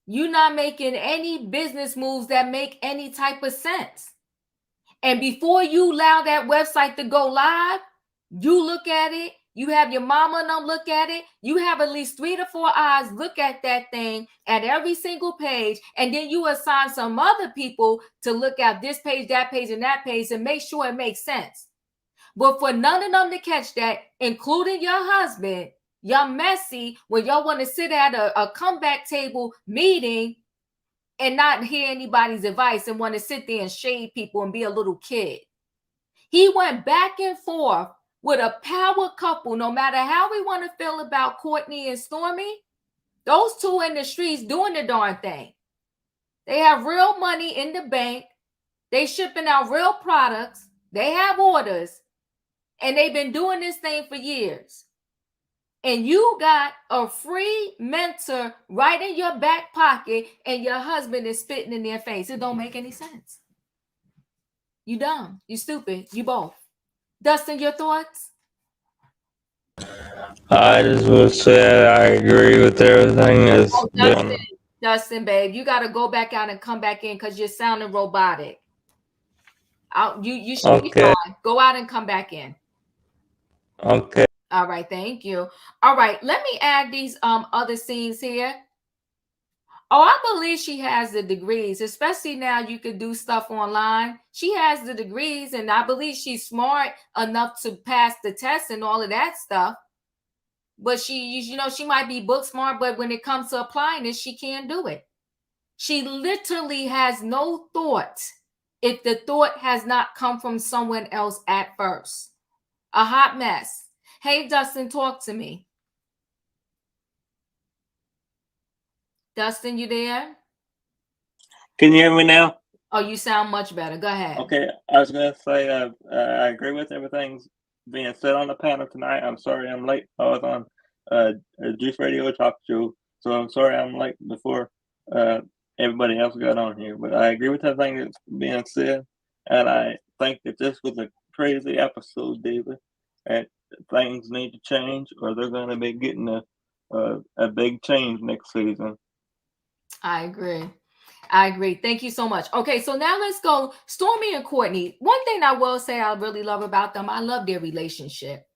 You're not making any business moves that make any type of sense. And before you allow that website to go live, you look at it. You have your mama and them look at it. You have at least 3 to 4 eyes look at that thing at every single page. And then you assign some other people to look at this page, that page, and that page and make sure it makes sense. But for none of them to catch that, including your husband, y'all messy when y'all want to sit at a comeback table meeting and not hear anybody's advice and want to sit there and shade people and be a little kid. He went back and forth with a power couple. No matter how we want to feel about Courtney and Stormy, those two in the streets doing the darn thing. They have real money in the bank. They shipping out real products. They have orders. And they've been doing this thing for years. And you got a free mentor right in your back pocket, and your husband is spitting in their face. It don't make any sense. You dumb. You stupid. You both. Dustin, your thoughts? I just would say I agree with everything that's Dustin, babe, you got to go back out and come back in because you're sounding robotic. You should be fine. Go out and come back in. Okay. All right, thank you. All right, let me add these other scenes here. Oh, I believe she has the degrees, especially now you could do stuff online. She has the degrees, and I believe she's smart enough to pass the test and all of that stuff. But she might be book smart, but when it comes to applying it, she can't do it. She literally has no thought if the thought has not come from someone else at first. A hot mess. Hey, Dustin, talk to me. Dustin, you there? Can you hear me now? Oh, you sound much better. Go ahead. Okay, I was going to say I agree with everything being said on the panel tonight. I'm sorry I'm late. I was on a Juice Radio talk show, so I'm sorry I'm late before everybody else got on here. But I agree with everything that's being said, and I think that this was a crazy episode, David, and things need to change, or they're going to be getting a big change next season. I agree. Thank you so much. Okay, so now let's go. Stormy and Courtney. One thing I will say I really love about them, I love their relationship.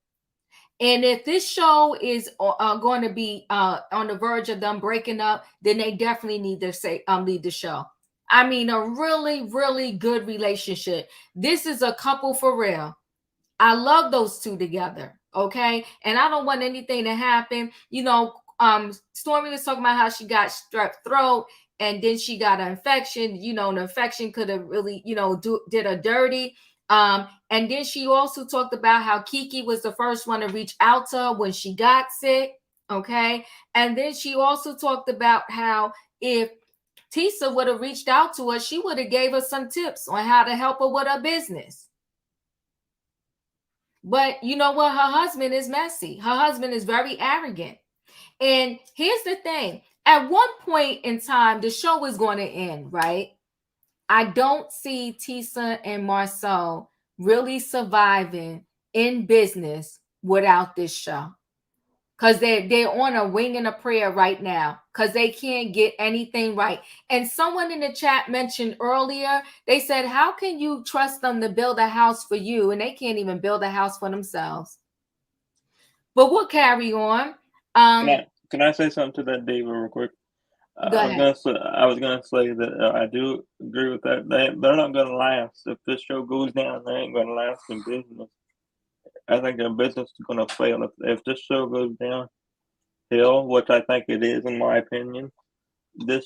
And if this show is going to be on the verge of them breaking up, then they definitely need to leave the show. I mean, a really, really good relationship. This is a couple for real. I love those two together. Okay, and I don't want anything to happen. Stormy was talking about how she got strep throat, and then she got an infection. The infection could have really, did her dirty. And then she also talked about how Keke was the first one to reach out to her when she got sick. Okay. And then she also talked about how if Tisha would have reached out to her, she would have gave her some tips on how to help her with her business. But you know what? Her husband is messy. Her husband is very arrogant. And here's the thing. At one point in time, the show is going to end, right? I don't see Tisha and Marcel really surviving in business without this show. Because they're on a wing and a prayer right now because they can't get anything right. And someone in the chat mentioned earlier, they said, how can you trust them to build a house for you? And they can't even build a house for themselves. But we'll carry on. Can I say something to that, David, real quick? I was gonna say that I do agree with that. They're not gonna last. If this show goes down, they ain't gonna last in business. I think their business is gonna fail if this show goes downhill, which I think it is, in my opinion. Their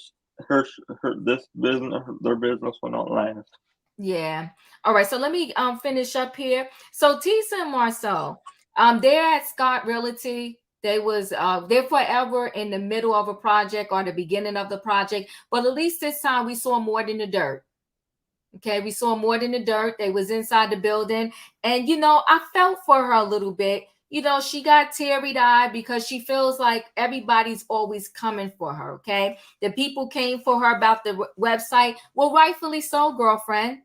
business will not last. Yeah. All right. So let me finish up here. So Tisha and Marcel, they're at Scott Realty. They're forever in the middle of a project or the beginning of the project, but at least this time we saw more than the dirt. Okay, we saw more than the dirt. They was inside the building, and I felt for her a little bit. She got teary-eyed because she feels like everybody's always coming for her. Okay, the people came for her about the website. Well, rightfully so, girlfriend.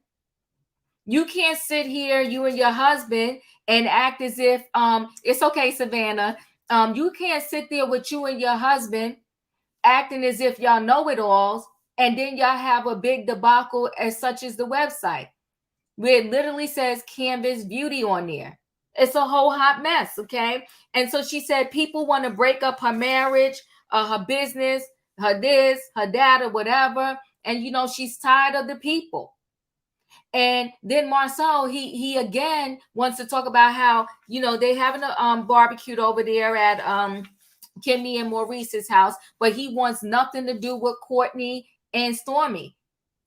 You can't sit here, you and your husband, and act as if it's okay, Savannah. You can't sit there with you and your husband acting as if y'all know it alls, and then y'all have a big debacle as such as the website, where it literally says Canvas Beauty on there. It's a whole hot mess, okay? And so she said people want to break up her marriage, her business, her this, her that, or whatever. And she's tired of the people. And then Marcel, he again wants to talk about how, they having a barbecue over there at Kimmy and Maurice's house, but he wants nothing to do with Courtney and Stormy.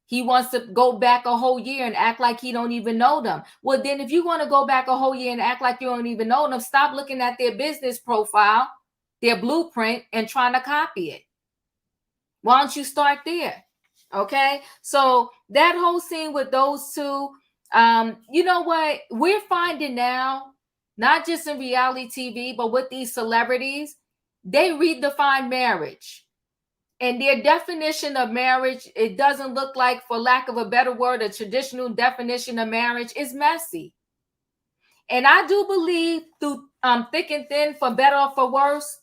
He wants to go back a whole year and act like he don't even know them. Well, then if you want to go back a whole year and act like you don't even know them, stop looking at their business profile, their blueprint, and trying to copy it. Why don't you start there? Okay, so that whole scene with those two, you know what? We're finding now, not just in reality TV, but with these celebrities, they redefine marriage. And their definition of marriage, it doesn't look like, for lack of a better word, a traditional definition of marriage is messy. And I do believe through thick and thin, for better or for worse.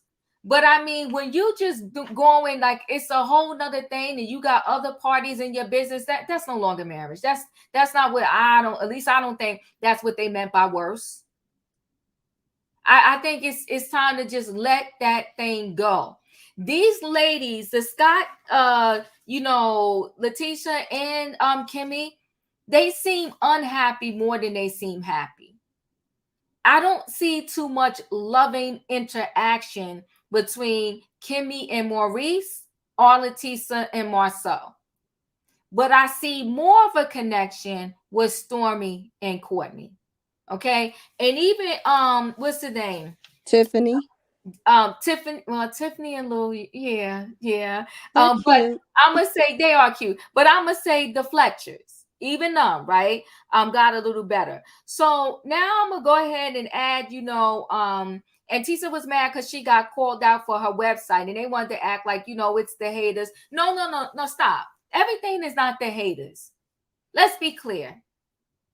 But I mean, when you just going like it's a whole nother thing, and you got other parties in your business, that's no longer marriage. That's not what at least I don't think that's what they meant by worse. I think it's time to just let that thing go. These ladies, the Scott, Letitia and Kimmy, they seem unhappy more than they seem happy. I don't see too much loving interaction between Kimmy and Maurice or Letitia and Marcel. But I see more of a connection with Stormy and Courtney. Okay. And even what's the name? Tiffany. Tiffany and Lou, yeah. They're But cute. I'm gonna say they are cute. But I'm gonna say the Fletchers, even them, right? Got a little better. So now I'm gonna go ahead and add, and Tisha was mad because she got called out for her website, and they wanted to act like, it's the haters. No, stop. Everything is not the haters. Let's be clear.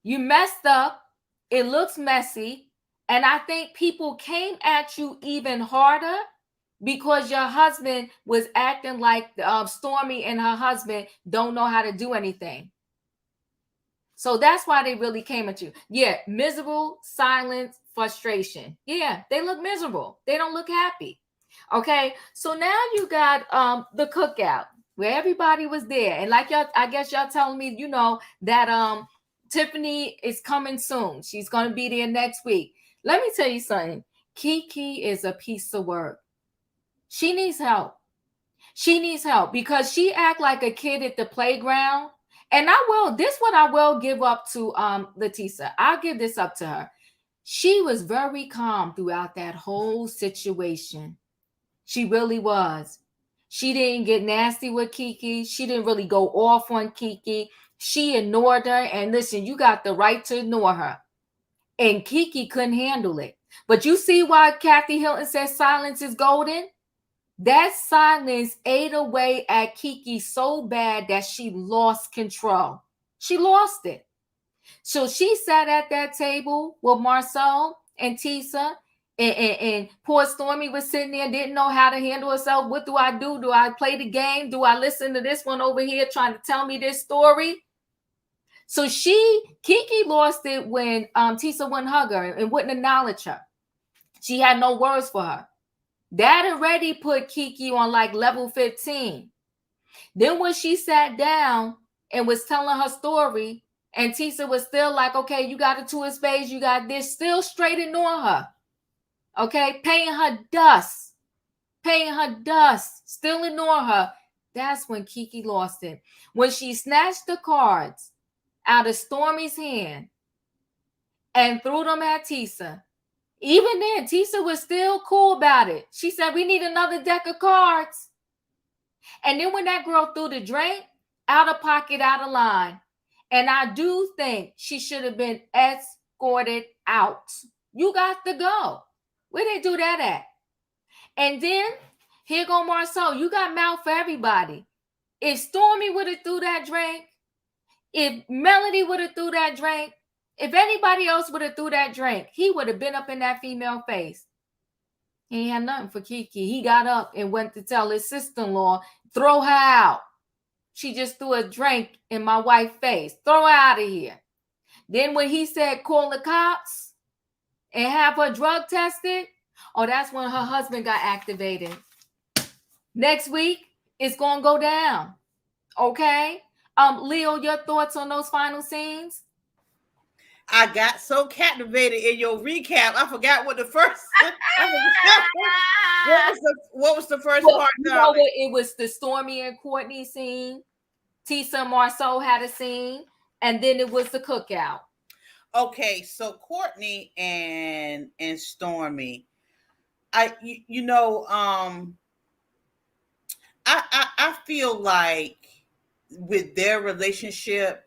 You messed up. It looks messy. And I think people came at you even harder because your husband was acting like Stormy and her husband don't know how to do anything. So that's why they really came at you. Yeah, miserable, silence, frustration. Yeah, they look miserable. They don't look happy. Okay, so now you got the cookout where everybody was there. And like y'all, I guess y'all telling me, that Tiffany is coming soon. She's going to be there next week. Let me tell you something. Keke is a piece of work. She needs help. She needs help because she act like a kid at the playground. And this what I will give up to Letitia. I'll give this up to her. She was very calm throughout that whole situation. She really was. She didn't get nasty with Keke. She didn't really go off on Keke. She ignored her. And listen, you got the right to ignore her. And Keke couldn't handle it. But you see why Kathy Hilton says silence is golden? That silence ate away at Keke so bad that she lost control. She lost it. So she sat at that table with Marcel and Tisha, and poor Stormy was sitting there, didn't know how to handle herself. What do I do? Do I play the game? Do I listen to this one over here trying to tell me this story? So Keke lost it when Tisha wouldn't hug her and wouldn't acknowledge her. She had no words for her. That already put Keke on like level 15. Then when she sat down and was telling her story, and Tisha was still like, okay, you got a two his face, you got this, still straight ignoring her. Okay, paying her dust, still ignore her. That's when Keke lost it. When she snatched the cards out of Stormy's hand and threw them at Tisha. Even then, Tisha was still cool about it. She said, we need another deck of cards. And then when that girl threw the drink, out of pocket, out of line. And I do think she should have been escorted out. You got to go. Where they do that at? And then, here go Marcel. You got mouth for everybody. If Stormy would have threw that drink, if Melody would have threw that drink, if anybody else would have threw that drink, he would have been up in that female face. He ain't had nothing for Keke. He got up and went to tell his sister-in-law, throw her out. She just threw a drink in my wife's face. Throw her out of here. Then when he said, call the cops and have her drug tested, that's when her husband got activated. Next week, it's going to go down. Okay? Leo, your thoughts on those final scenes? I got so captivated in your recap. I forgot what the first. What was the first part? It was the Stormy and Courtney scene. Tisa and Marceau had a scene, and then it was the cookout. Okay, so Courtney and Stormy, I feel like with their relationship,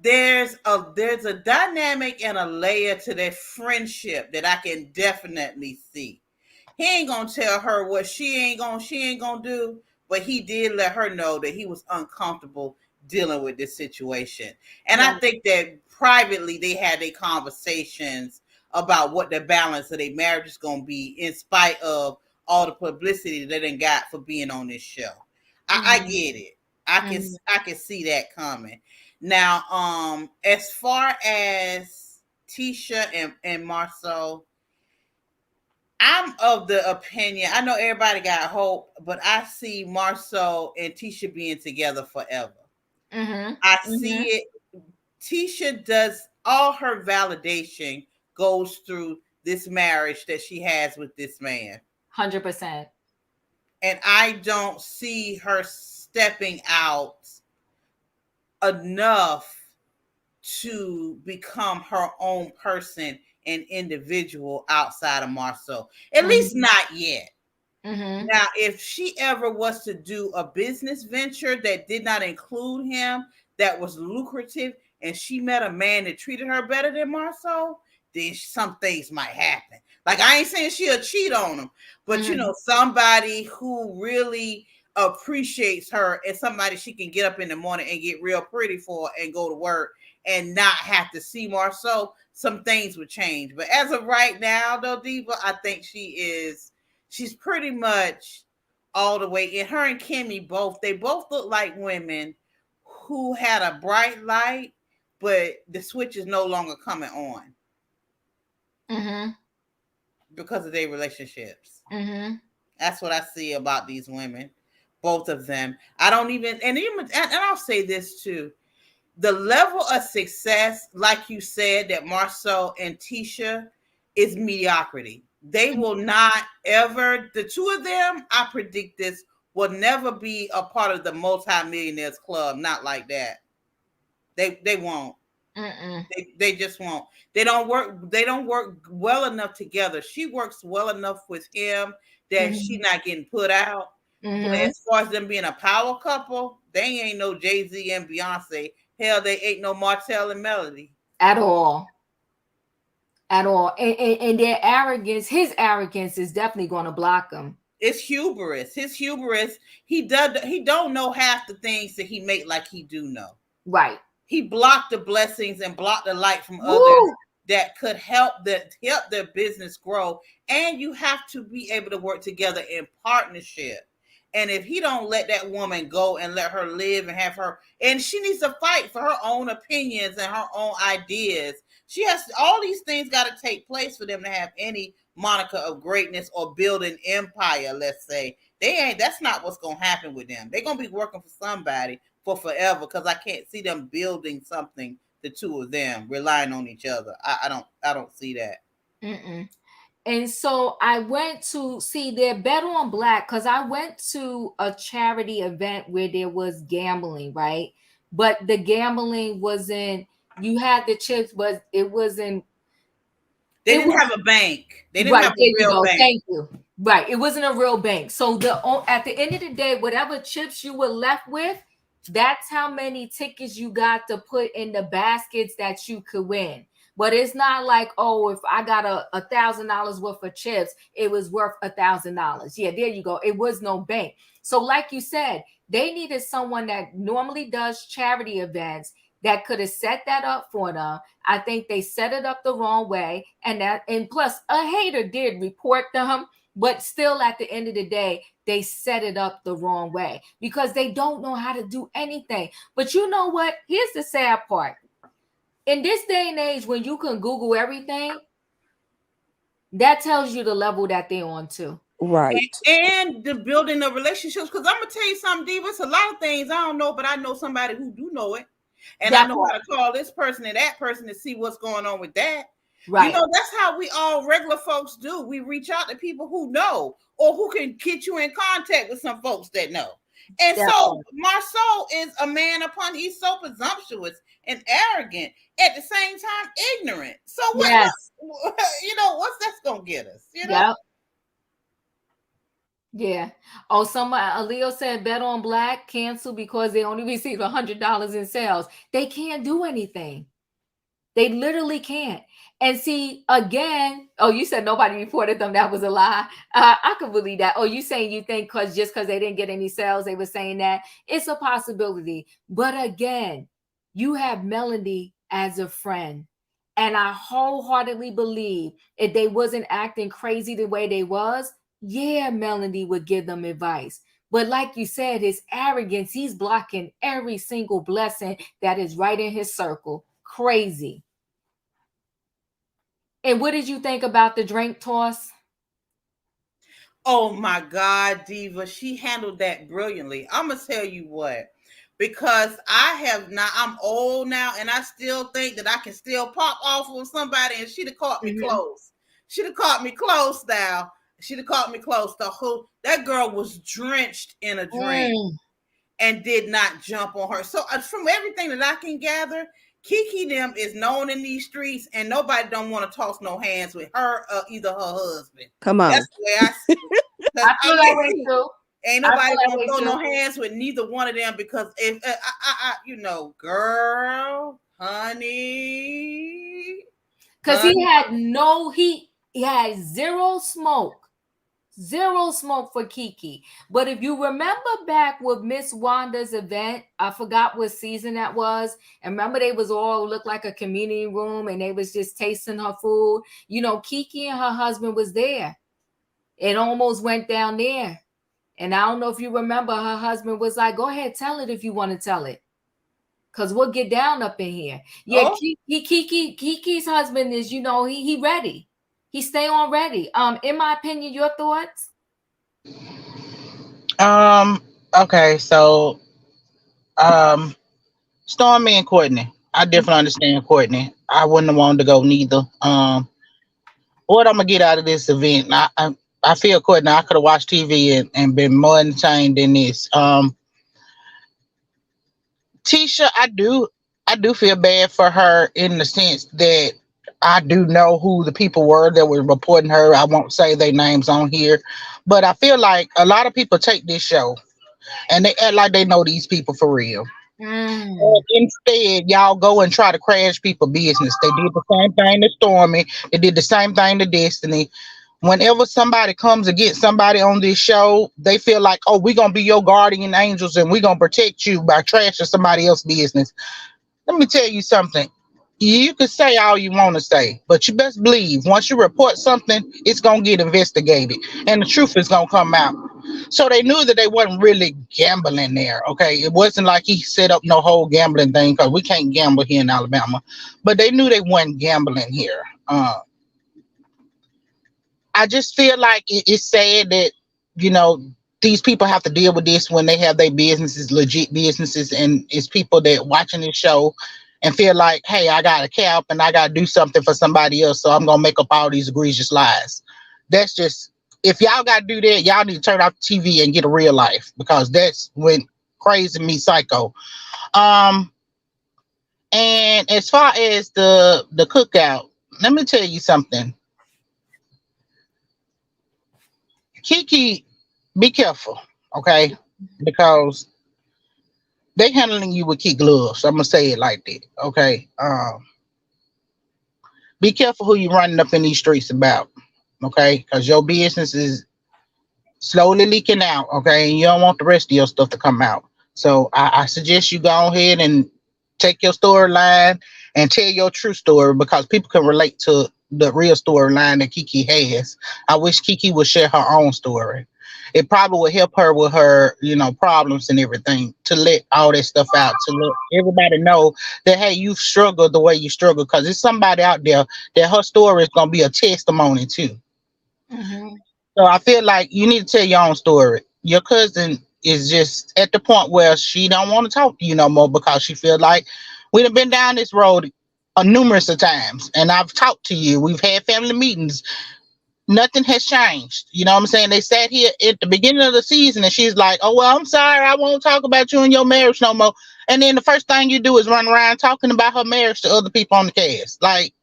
there's a dynamic and a layer to their friendship that I can definitely see. He ain't gonna tell her what she ain't gonna do, but he did let her know that he was uncomfortable dealing with this situation. And I think that privately they had their conversations about what the balance of their marriage is gonna be, in spite of all the publicity that they got for being on this show. I get it. I can see that coming. Now, as far as Tisha and Marceau, I'm of the opinion, I know everybody got hope, but I see Marceau and Tisha being together forever. I see it. Tisha does all her validation goes through this marriage that she has with this man. 100%. And I don't see her stepping out enough to become her own person and individual outside of Marceau. At least not yet. Now, if she ever was to do a business venture that did not include him, that was lucrative, and she met a man that treated her better than Marceau, then some things might happen. Like, I ain't saying she'll cheat on him, but somebody who really appreciates her and somebody she can get up in the morning and get real pretty for and go to work and not have to see Marceau, some things would change. But as of right now, though, Diva, I think she's pretty much all the way in. Her and Kimmy both look like women who had a bright light, but the switch is no longer coming on because of their relationships. That's what I see about these women, both of them. I don't even, and I'll say this too. The level of success, like you said, that Marceau and Tisha is mediocrity. They will not ever, the two of them, I predict this, will never be a part of the multi-millionaires club. Not like that. They won't. They just won't. They don't work well enough together. She works well enough with him that she's not getting put out. But as far as them being a power couple, they ain't no Jay-Z and Beyonce. Hell, they ain't no Martell and Melody. At all. And their arrogance, his arrogance is definitely going to block him. It's hubris. His hubris, he don't know half the things that he make like he do know. Right. He blocked the blessings and blocked the light from others that could help their business grow. And you have to be able to work together in partnership. And if he don't let that woman go and let her live and have her, and she needs to fight for her own opinions and her own ideas. She has all these things got to take place for them to have any moniker of greatness or build an empire. Let's say that's not what's going to happen with them. They're going to be working for somebody for forever, because I can't see them building something, the two of them relying on each other. I don't see that. And so I went to see their Bet on Black, because I went to a charity event where there was gambling, right? But the gambling wasn't, you had the chips, but it wasn't. They didn't have a bank. They didn't have a real bank. Thank you. Right. It wasn't a real bank. So at the end of the day, whatever chips you were left with, that's how many tickets you got to put in the baskets that you could win. But it's not like, oh, if I got $1,000 worth of chips, it was worth $1,000. Yeah, there you go. It was no bank. So like you said, they needed someone that normally does charity events that could have set that up for them. I think they set it up the wrong way. And plus a hater did report them, but still at the end of the day, they set it up the wrong way because they don't know how to do anything. But you know what? Here's the sad part. In this day and age, when you can Google everything, that tells you the level that they're on too. Right. And the building of relationships. Because I'm going to tell you something, Diva. It's a lot of things I don't know, but I know somebody who do know it. And I know how to call this person and that person to see what's going on with that. Right. You know, that's how we all regular folks do. We reach out to people who know or who can get you in contact with some folks that know. And That so part. Marceau is a man upon, he's so presumptuous and arrogant, at the same time ignorant. So Yes. you know, what's that's gonna get us, you know? Yep. Yeah. Oh, somebody, Leo said bet on black, cancel because they only received $100 in sales. They can't do anything. They literally can't. And see, again, oh, you said nobody reported them. That was a lie. I could believe that. Oh, you saying you think because they didn't get any sales, they were saying that. It's a possibility. But again, you have Melody as a friend. And I wholeheartedly believe if they wasn't acting crazy the way they was, yeah, Melody would give them advice. But like you said, his arrogance, he's blocking every single blessing that is right in his circle. Crazy. And what did you think about the drink toss? Oh my God, Diva, she handled that brilliantly. I'm gonna tell you what, because I'm old now, and I still think that I can still pop off on somebody, and she'd have caught me close. She'd have caught me close now. She'd have caught me close. That girl was drenched in a drink and did not jump on her. So from everything that I can gather, Keke them is known in these streets, and nobody don't want to toss no hands with her or either her husband. Come on. That's the way I see it. I feel that way too. Ain't nobody gonna throw no hands with neither one of them, because if you know, girl, honey, because he had zero smoke for Keke. But if you remember back with Miss Wanda's event, I forgot what season that was, and remember they was all looked like a community room and they was just tasting her food. You know, Keke and her husband was there. It almost went down there. And I don't know if you remember, her husband was like, go ahead, tell it if you want to tell it. Because we'll get down up in here. Yeah, Kiki's husband is, you know, he ready. He stay on ready. In my opinion, your thoughts? Okay, so Stormy and Courtney. I definitely understand Courtney. I wouldn't have wanted to go neither. What I'm gonna get out of this event? I feel Courtney. I could have watched TV and been more entertained than this. Tisha, I do feel bad for her in the sense that I do know who the people were that were reporting her. I won't say their names on here, but I feel like a lot of people take this show and they act like they know these people for real. And instead, y'all go and try to crash people' business. They did the same thing to Stormy. They did the same thing to Destiny. Whenever somebody comes against somebody on this show, they feel like, oh, we're going to be your guardian angels and we're going to protect you by trashing somebody else's business. Let me tell you something. You can say all you want to say, but you best believe once you report something, it's going to get investigated and the truth is going to come out. So they knew that they wasn't really gambling there. Okay. It wasn't like he set up no whole gambling thing because we can't gamble here in Alabama, but they knew they wasn't gambling here. I just feel like it's sad that, you know, these people have to deal with this when they have their businesses, legit businesses, and it's people that watching this show and feel like, hey, I got a cap and I got to do something for somebody else, so I'm going to make up all these egregious lies. That's just, if y'all got to do that, y'all need to turn off the TV and get a real life, because that's when crazy me psycho. And as far as the cookout, let me tell you something. Keke, be careful, okay? Because they handling you with kid gloves. I'm gonna say it like that, okay? Be careful who you running up in these streets about, okay? Because your business is slowly leaking out, okay? And you don't want the rest of your stuff to come out. So I suggest you go ahead and take your storyline and tell your true story, because people can relate to the real storyline that Keke has. I wish Keke would share her own story. It probably would help her with her, you know, problems and everything, to let all that stuff out, to let everybody know that, hey, you've struggled the way you struggle, because there's somebody out there that her story is going to be a testimony too. So I feel like you need to tell your own story. Your cousin is just at the point where she don't want to talk to you no more, because she feel like we done been down this road numerous of times, and I've talked to you. We've had family meetings nothing has changed. You know what I'm saying? They sat here at the beginning of the season and she's like, oh, well, I'm sorry, I won't talk about you and your marriage no more. And then the first thing you do is run around talking about her marriage to other people on the cast. Like,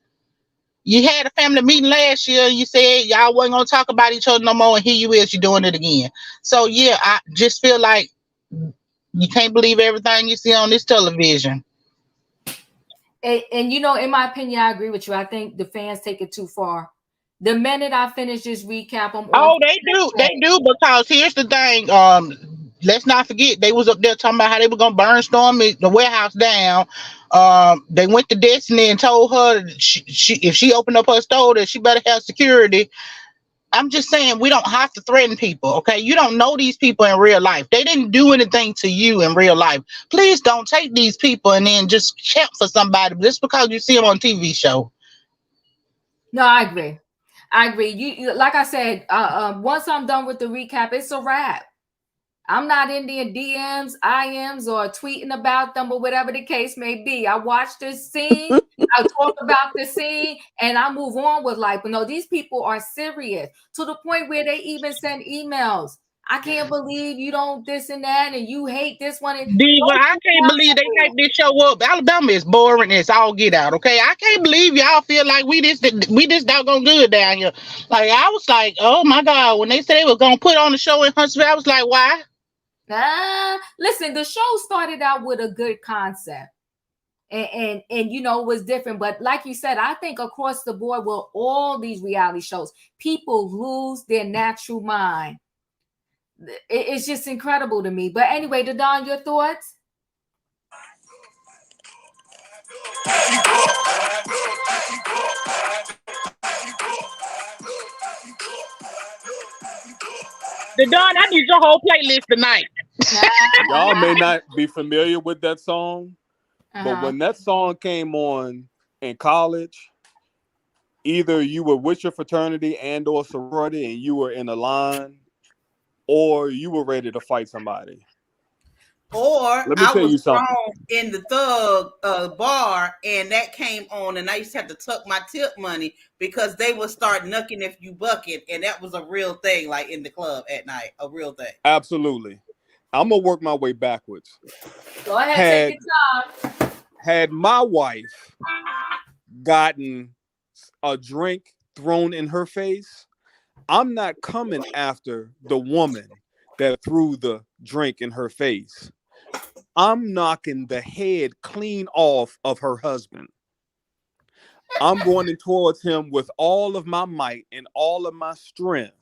you had a family meeting last year. You said y'all wasn't going to talk about each other no more. And here you is, you're doing it again. So, yeah, I just feel like you can't believe everything you see on this television. And you know, in my opinion, I agree with you. I think the fans take it too far. The minute I finish this recap, I'm Oh, off. they do, because here's the thing. Let's not forget they was up there talking about how they were gonna burn Stormy the warehouse down. They went to Destiny and told her that she if she opened up her store that she better have security. I'm just saying we don't have to threaten people, okay? You don't know these people in real life. They didn't do anything to you in real life. Please don't take these people and then just champ for somebody just because you see them on TV show. No, I agree. I agree. You like I said, once I'm done with the recap, it's a wrap. I'm not in the DMs, IMs, or tweeting about them, or whatever the case may be. I watch this scene, I talk about the scene, and I move on with life. But no, these people are serious to the point where they even send emails. I can't believe you don't this and that, and you hate this one. And Diva, I can't believe they hype this show up. Alabama is boring as all get out, okay? I can't believe y'all feel like we this doggone good down here. Like, I was like, oh my God, when they said they were gonna put on the show in Huntsville, I was like, why? Listen, the show started out with a good concept. And you know, it was different. But like you said, I think across the board with all these reality shows, people lose their natural mind. It's just incredible to me. But anyway, Don, your thoughts? Don, I need your whole playlist tonight. Y'all may not be familiar with that song, but when that song came on in college, either you were with your fraternity and or sorority and you were in a line, or you were ready to fight somebody. Or Let me I tell you was something. thrown in the thug bar, and that came on, and I used to have to tuck my tip money because they would start knucking if you bucket, and that was a real thing, like in the club at night, a real thing. Absolutely. I'm gonna work my way backwards. Go ahead, take your time. Had my wife gotten a drink thrown in her face, I'm not coming after the woman that threw the drink in her face. I'm knocking the head clean off of her husband. I'm going in towards him with all of my might and all of my strength.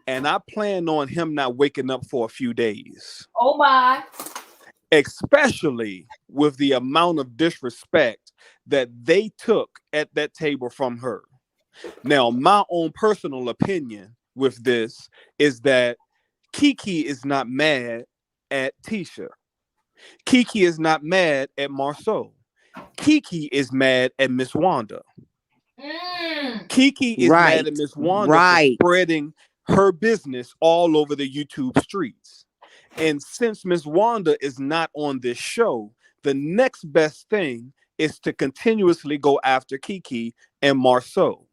And I plan on him not waking up for a few days. Oh my. Especially with the amount of disrespect that they took at that table from her. Now, my own personal opinion with this is that Keke is not mad at Tisha. Keke is not mad at Marceau. Keke is mad at Miss Wanda. Keke is mad at Miss Wanda for spreading her business all over the YouTube streets. And since Miss Wanda is not on this show, the next best thing is to continuously go after Keke and Marceau,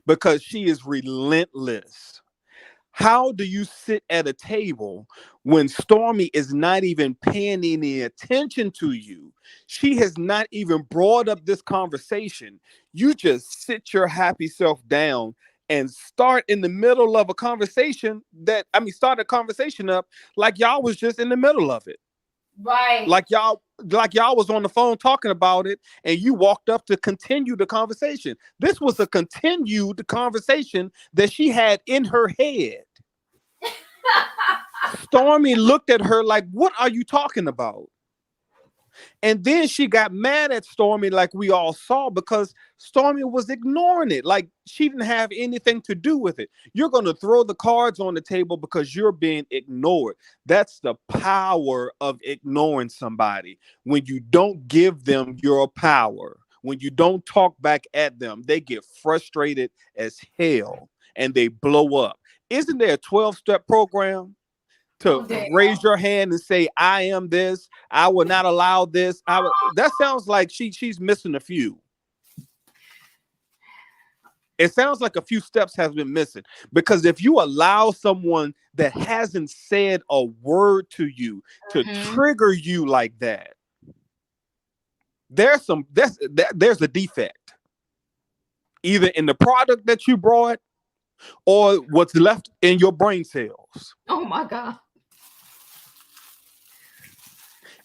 because she is relentless. How do you sit at a table when Stormy is not even paying any attention to you? She has not even brought up this conversation. You just sit your happy self down and start in the middle of a conversation start a conversation up like y'all was just in the middle of it. Right. Like y'all was on the phone talking about it and you walked up to continue the conversation. This was a continued conversation that she had in her head. Stormy looked at her like, what are you talking about? And then she got mad at Stormy, like we all saw, because Stormy was ignoring it. Like she didn't have anything to do with it. You're going to throw the cards on the table because you're being ignored. That's the power of ignoring somebody. When you don't give them your power, when you don't talk back at them, they get frustrated as hell and they blow up. Isn't there a 12-step program to raise your hand and say, I am this, I will not allow this? That sounds like she's missing a few. It sounds like a few steps has been missing, because if you allow someone that hasn't said a word to you to trigger you like that, there's a defect either in the product that you brought or what's left in your brain cells. Oh my God.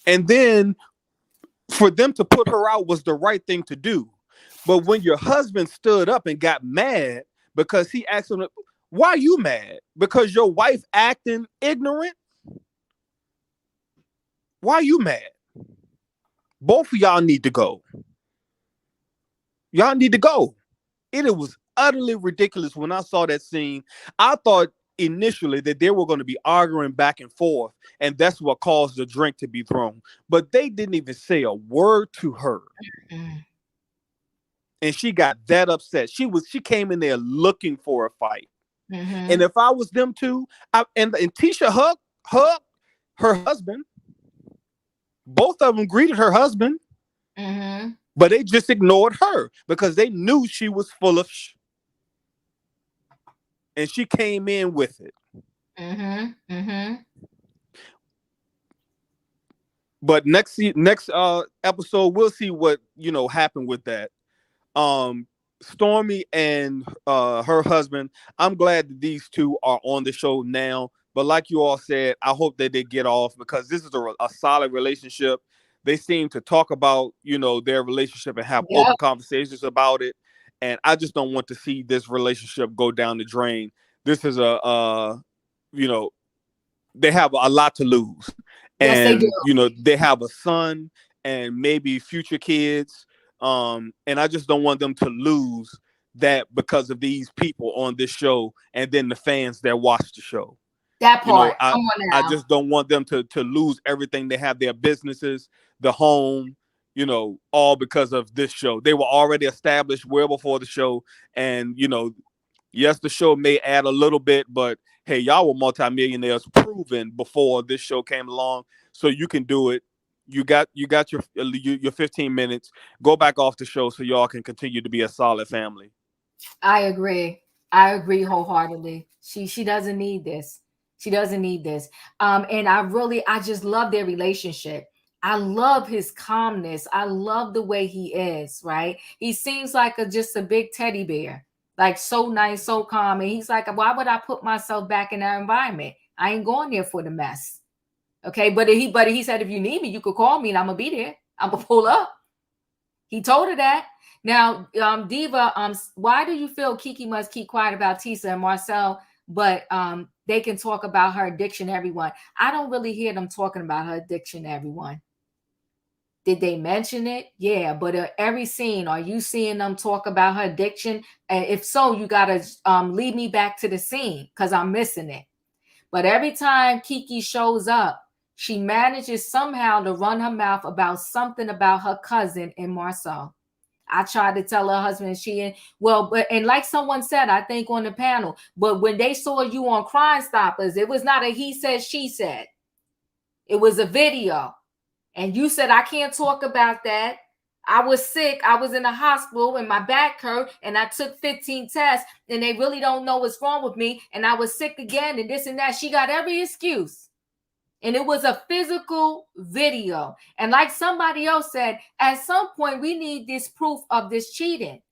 And then for them to put her out was the right thing to do. But when your husband stood up and got mad because he asked him, why are you mad? Because your wife acting ignorant? Why are you mad? Both of y'all need to go. Y'all need to go. It was utterly ridiculous when I saw that scene. I thought initially that they were going to be arguing back and forth, and that's what caused the drink to be thrown. But they didn't even say a word to her. And she got that upset. She came in there looking for a fight. And if I was them two, and Tisha hugged her husband. Both of them greeted her husband. But they just ignored her because they knew she was full of and she came in with it. But next episode, we'll see what happened with that. Stormy and her husband, I'm glad that these two are on the show now. But like you all said, I hope that they get off, because this is a solid relationship. They seem to talk about, their relationship and have open conversations about it. And I just don't want to see this relationship go down the drain. This is they have a lot to lose. Yes, and, they do. They have a son and maybe future kids. And I just don't want them to lose that because of these people on this show and then the fans that watch the show. That part. I just don't want them to lose everything they have, their businesses, the home, all because of this show. They were already established well before the show. And, yes, the show may add a little bit, but hey, y'all were multimillionaires proven before this show came along. So you can do it. You got your 15 minutes. Go back off the show so y'all can continue to be a solid family. I agree wholeheartedly. She doesn't need this. She doesn't need this. And I just love their relationship. I love his calmness. I love the way he is, right? He seems like just a big teddy bear, like so nice, so calm. And he's like, why would I put myself back in that environment? I ain't going there for the mess. Okay. But he said, if you need me, you could call me and I'm gonna be there. I'm gonna pull up. He told her that. Now, Diva, why do you feel Keke must keep quiet about Tisha and Marcel, but they can talk about her addiction to everyone? I don't really hear them talking about her addiction to everyone. Did they mention it? Yeah, but every scene, are you seeing them talk about her addiction? If so, you got to lead me back to the scene because I'm missing it. But every time Keke shows up, she manages somehow to run her mouth about something about her cousin and Marcel. I tried to tell her husband and like someone said, I think on the panel, but when they saw you on Crime Stoppers, it was not a he said, she said. It was a video. And you said, I can't talk about that. I was sick. I was in the hospital and my back hurt and I took 15 tests and they really don't know what's wrong with me. And I was sick again and this and that. She got every excuse. And it was a physical video. And like somebody else said, at some point, we need this proof of this cheating.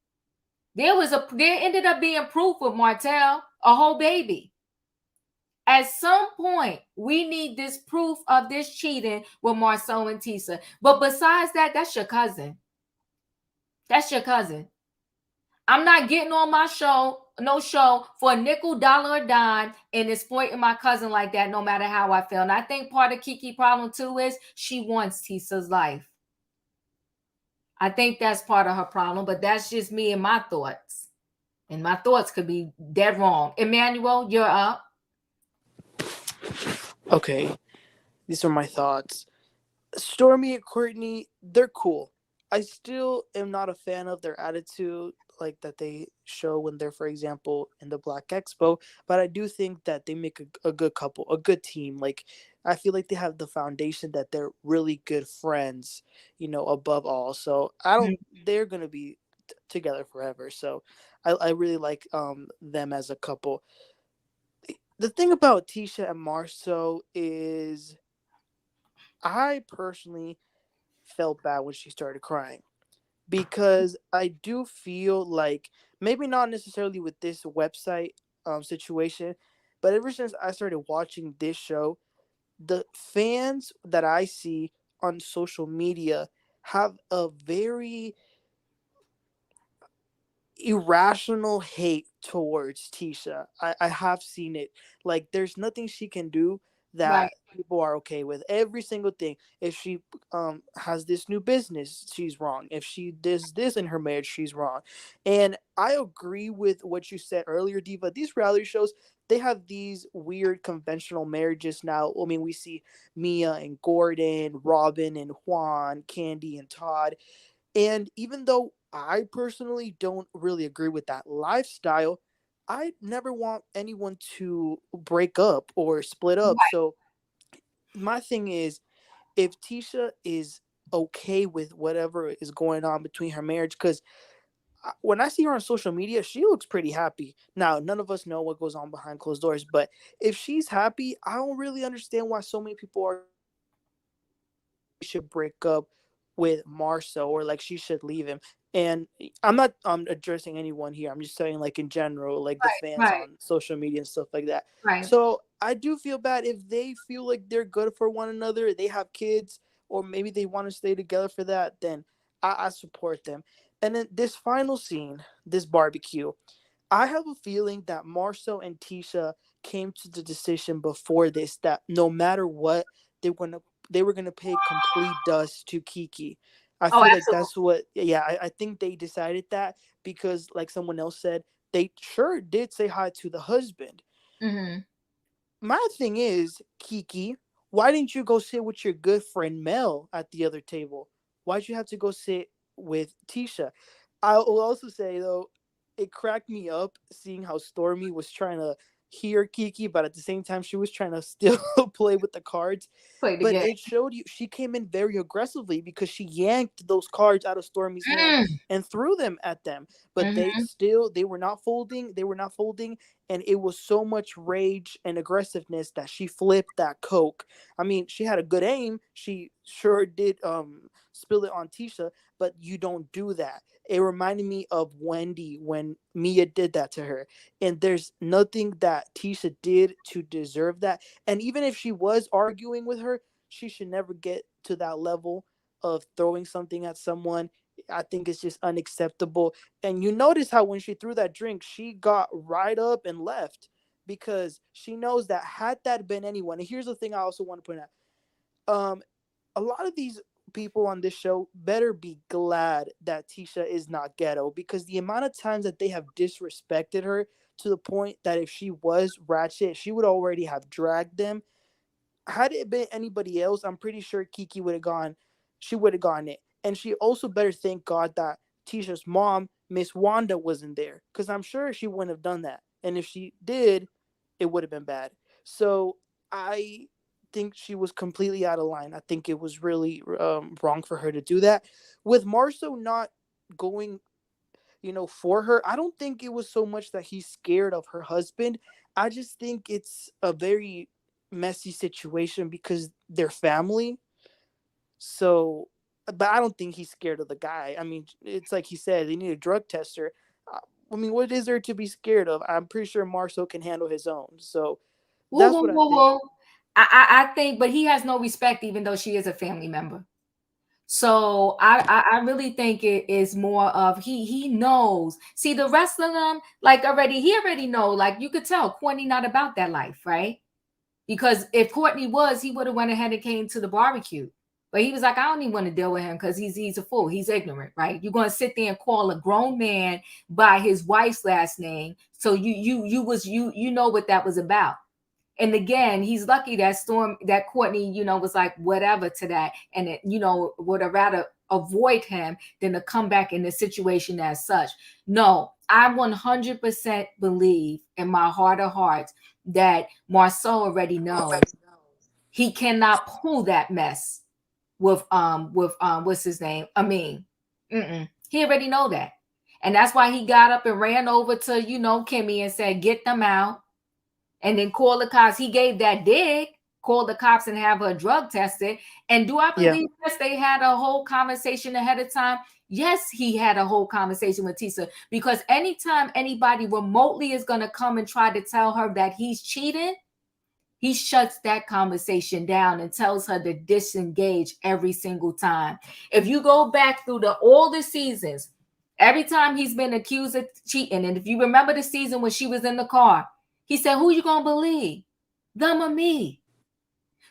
There ended up being proof with Martell, a whole baby. At some point, we need this proof of this cheating with Marcel and Tisha. But besides that, that's your cousin. That's your cousin. I'm not getting on my show, no show for a nickel, dollar, or dime and exploiting my cousin like that, no matter how I feel. And I think part of Keke problem too is she wants Tisha's life. I think that's part of her problem, but that's just me and my thoughts. And my thoughts could be dead wrong. Emmanuel, you're up. Okay, these are my thoughts. Stormy and Courtney, they're cool. I still am not a fan of their attitude, like that they show when they're, for example, in the Black Expo. But I do think that they make a good couple, a good team. Like, I feel like they have the foundation that they're really good friends, above all. So they're going to be together forever. So I really like them as a couple. The thing about Tisha and Marceau is I personally felt bad when she started crying, because I do feel like, maybe not necessarily with this website situation, but ever since I started watching this show, the fans that I see on social media have a very irrational hate towards Tisha. I have seen it. Like, there's nothing she can do Right. that people are okay with. Every single thing. If she has this new business, she's wrong. If she does this in her marriage, she's wrong. And I agree with what you said earlier, Diva. These reality shows, they have these weird conventional marriages now. I mean, we see Mia and Gordon, Robin and Juan, Candy and Todd. And even though I personally don't really agree with that lifestyle, I never want anyone to break up or split up. Right. So my thing is, if Tisha is okay with whatever is going on between her marriage, because when I see her on social media, she looks pretty happy. Now, none of us know what goes on behind closed doors, but if she's happy, I don't really understand why so many people are should break up with Marcel, or like she should leave him. And I'm not addressing anyone here. I'm just saying, like, in general, like the fans Right. on social media and stuff like that. Right. So I do feel bad if they feel like they're good for one another, they have kids, or maybe they want to stay together for that, then I support them. And then this final scene, this barbecue, I have a feeling that Marcel and Tisha came to the decision before this that no matter what, they were gonna they were gonna pay complete dust to Keke. I Oh, feel like absolutely. that's what, yeah, I think they decided that because, like someone else said, they sure did say hi to the husband. Mm-hmm. My thing is, Keke, why didn't you go sit with your good friend Mel at the other table? Why'd you have to go sit with Tisha? I will also say, though, it cracked me up seeing how Stormy was trying to hear Keke, but at the same time she was trying to still play with the cards. Play the But game. it showed you she came in very aggressively because she yanked those cards out of Stormy's hand Mm. and threw them at them. But Mm-hmm. they were not folding. They were not folding, and it was so much rage and aggressiveness that she flipped that Coke. I mean, she had a good aim. She sure did spill it on Tisha, but you don't do that. It reminded me of Wendy when Mia did that to her. And there's nothing that Tisha did to deserve that. And even if she was arguing with her, she should never get to that level of throwing something at someone. I think it's just unacceptable. And you notice how when she threw that drink, she got right up and left because she knows that had that been anyone. And here's the thing I also want to point out. A lot of these people on this show better be glad that Tisha is not ghetto, because the amount of times that they have disrespected her to the point that if she was ratchet, she would already have dragged them. Had it been anybody else, I'm pretty sure Keke would have gone. She would have gone it, and she also better thank God that Tisha's mom, Miss Wanda, wasn't there, because I'm sure she wouldn't have done that. And if she did, it would have been bad. So I think she was completely out of line. I think it was really wrong for her to do that. With Marceau not going, for her, I don't think it was so much that he's scared of her husband. I just think it's a very messy situation because they're family. So, but I don't think he's scared of the guy. I mean, it's like he said, they need a drug tester. Uh, I mean, what is there to be scared of? I'm pretty sure Marceau can handle his own. So Whoa, that's whoa, what I whoa, think. whoa. I think, but he has no respect, even though she is a family member. So I really think it is more of he knows. See, the rest of them, like, he already know. Like, you could tell Courtney not about that life, right? Because if Courtney was, he would have went ahead and came to the barbecue. But he was like, I don't even want to deal with him because he's a fool. He's ignorant, right? You're gonna sit there and call a grown man by his wife's last name. So you know what that was about. And again, he's lucky that Courtney, was like whatever to that, and it, would have rather avoid him than to come back in the situation as such. No, I 100% believe in my heart of hearts that Marceau already knows he cannot pull that mess with what's his name? I mean, he already know that. And that's why he got up and ran over to, Kimmy and said, get them out. And then call the cops. He gave that dig, call the cops and have her drug tested. And do I believe yes, they had a whole conversation ahead of time? Yes, he had a whole conversation with Tisha, because anytime anybody remotely is going to come and try to tell her that he's cheating, he shuts that conversation down and tells her to disengage every single time. If you go back through all the seasons, every time he's been accused of cheating, and if you remember the season when she was in the car, he said, who you going to believe? Them or me?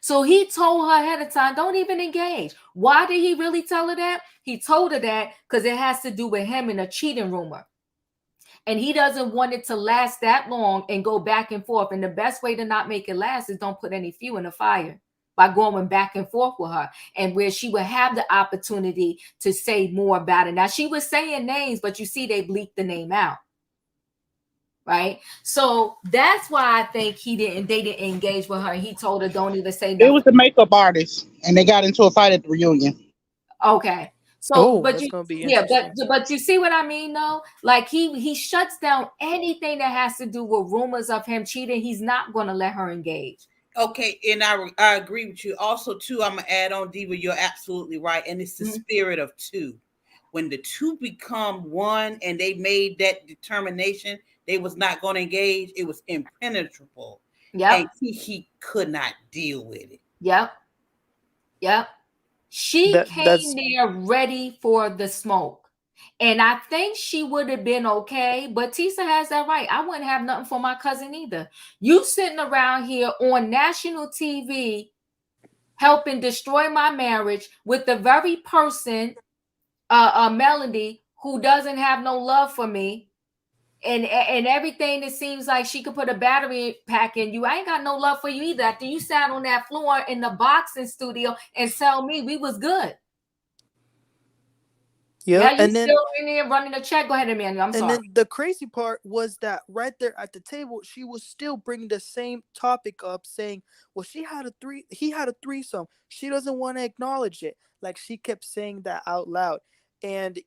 So he told her ahead of time, don't even engage. Why did he really tell her that? He told her that because it has to do with him and a cheating rumor. And he doesn't want it to last that long and go back and forth. And the best way to not make it last is don't put any fuel in the fire by going back and forth with her, and where she would have the opportunity to say more about it. Now, she was saying names, but you see they bleeped the name out. Right? So that's why I think they didn't engage with her. He told her, don't even say nothing. It was the makeup artist, and they got into a fight at the reunion. Okay. So, but that's you, gonna be yeah, interesting. but you see what I mean, though? Like he shuts down anything that has to do with rumors of him cheating. He's not going to let her engage. Okay, and I agree with you. Also, too, I'm gonna add on, Diva. You're absolutely right, and it's the spirit of two. When the two become one, and they made that determination, they was not going to engage. It was impenetrable. Yeah, and he could not deal with it. Yep. She came there ready for the smoke. And I think she would have been okay, but Tisha has that right. I wouldn't have nothing for my cousin either. You sitting around here on national TV helping destroy my marriage with the very person, Melody, who doesn't have no love for me. And everything that seems like she could put a battery pack in you. I ain't got no love for you either. After you sat on that floor in the boxing studio and tell me we was good. Yeah, now you and then still in there running a check. Go ahead, Emmanuel. I'm sorry. And then the crazy part was that right there at the table, she was still bringing the same topic up, saying, "Well, he had a threesome. She doesn't want to acknowledge it." Like she kept saying that out loud. And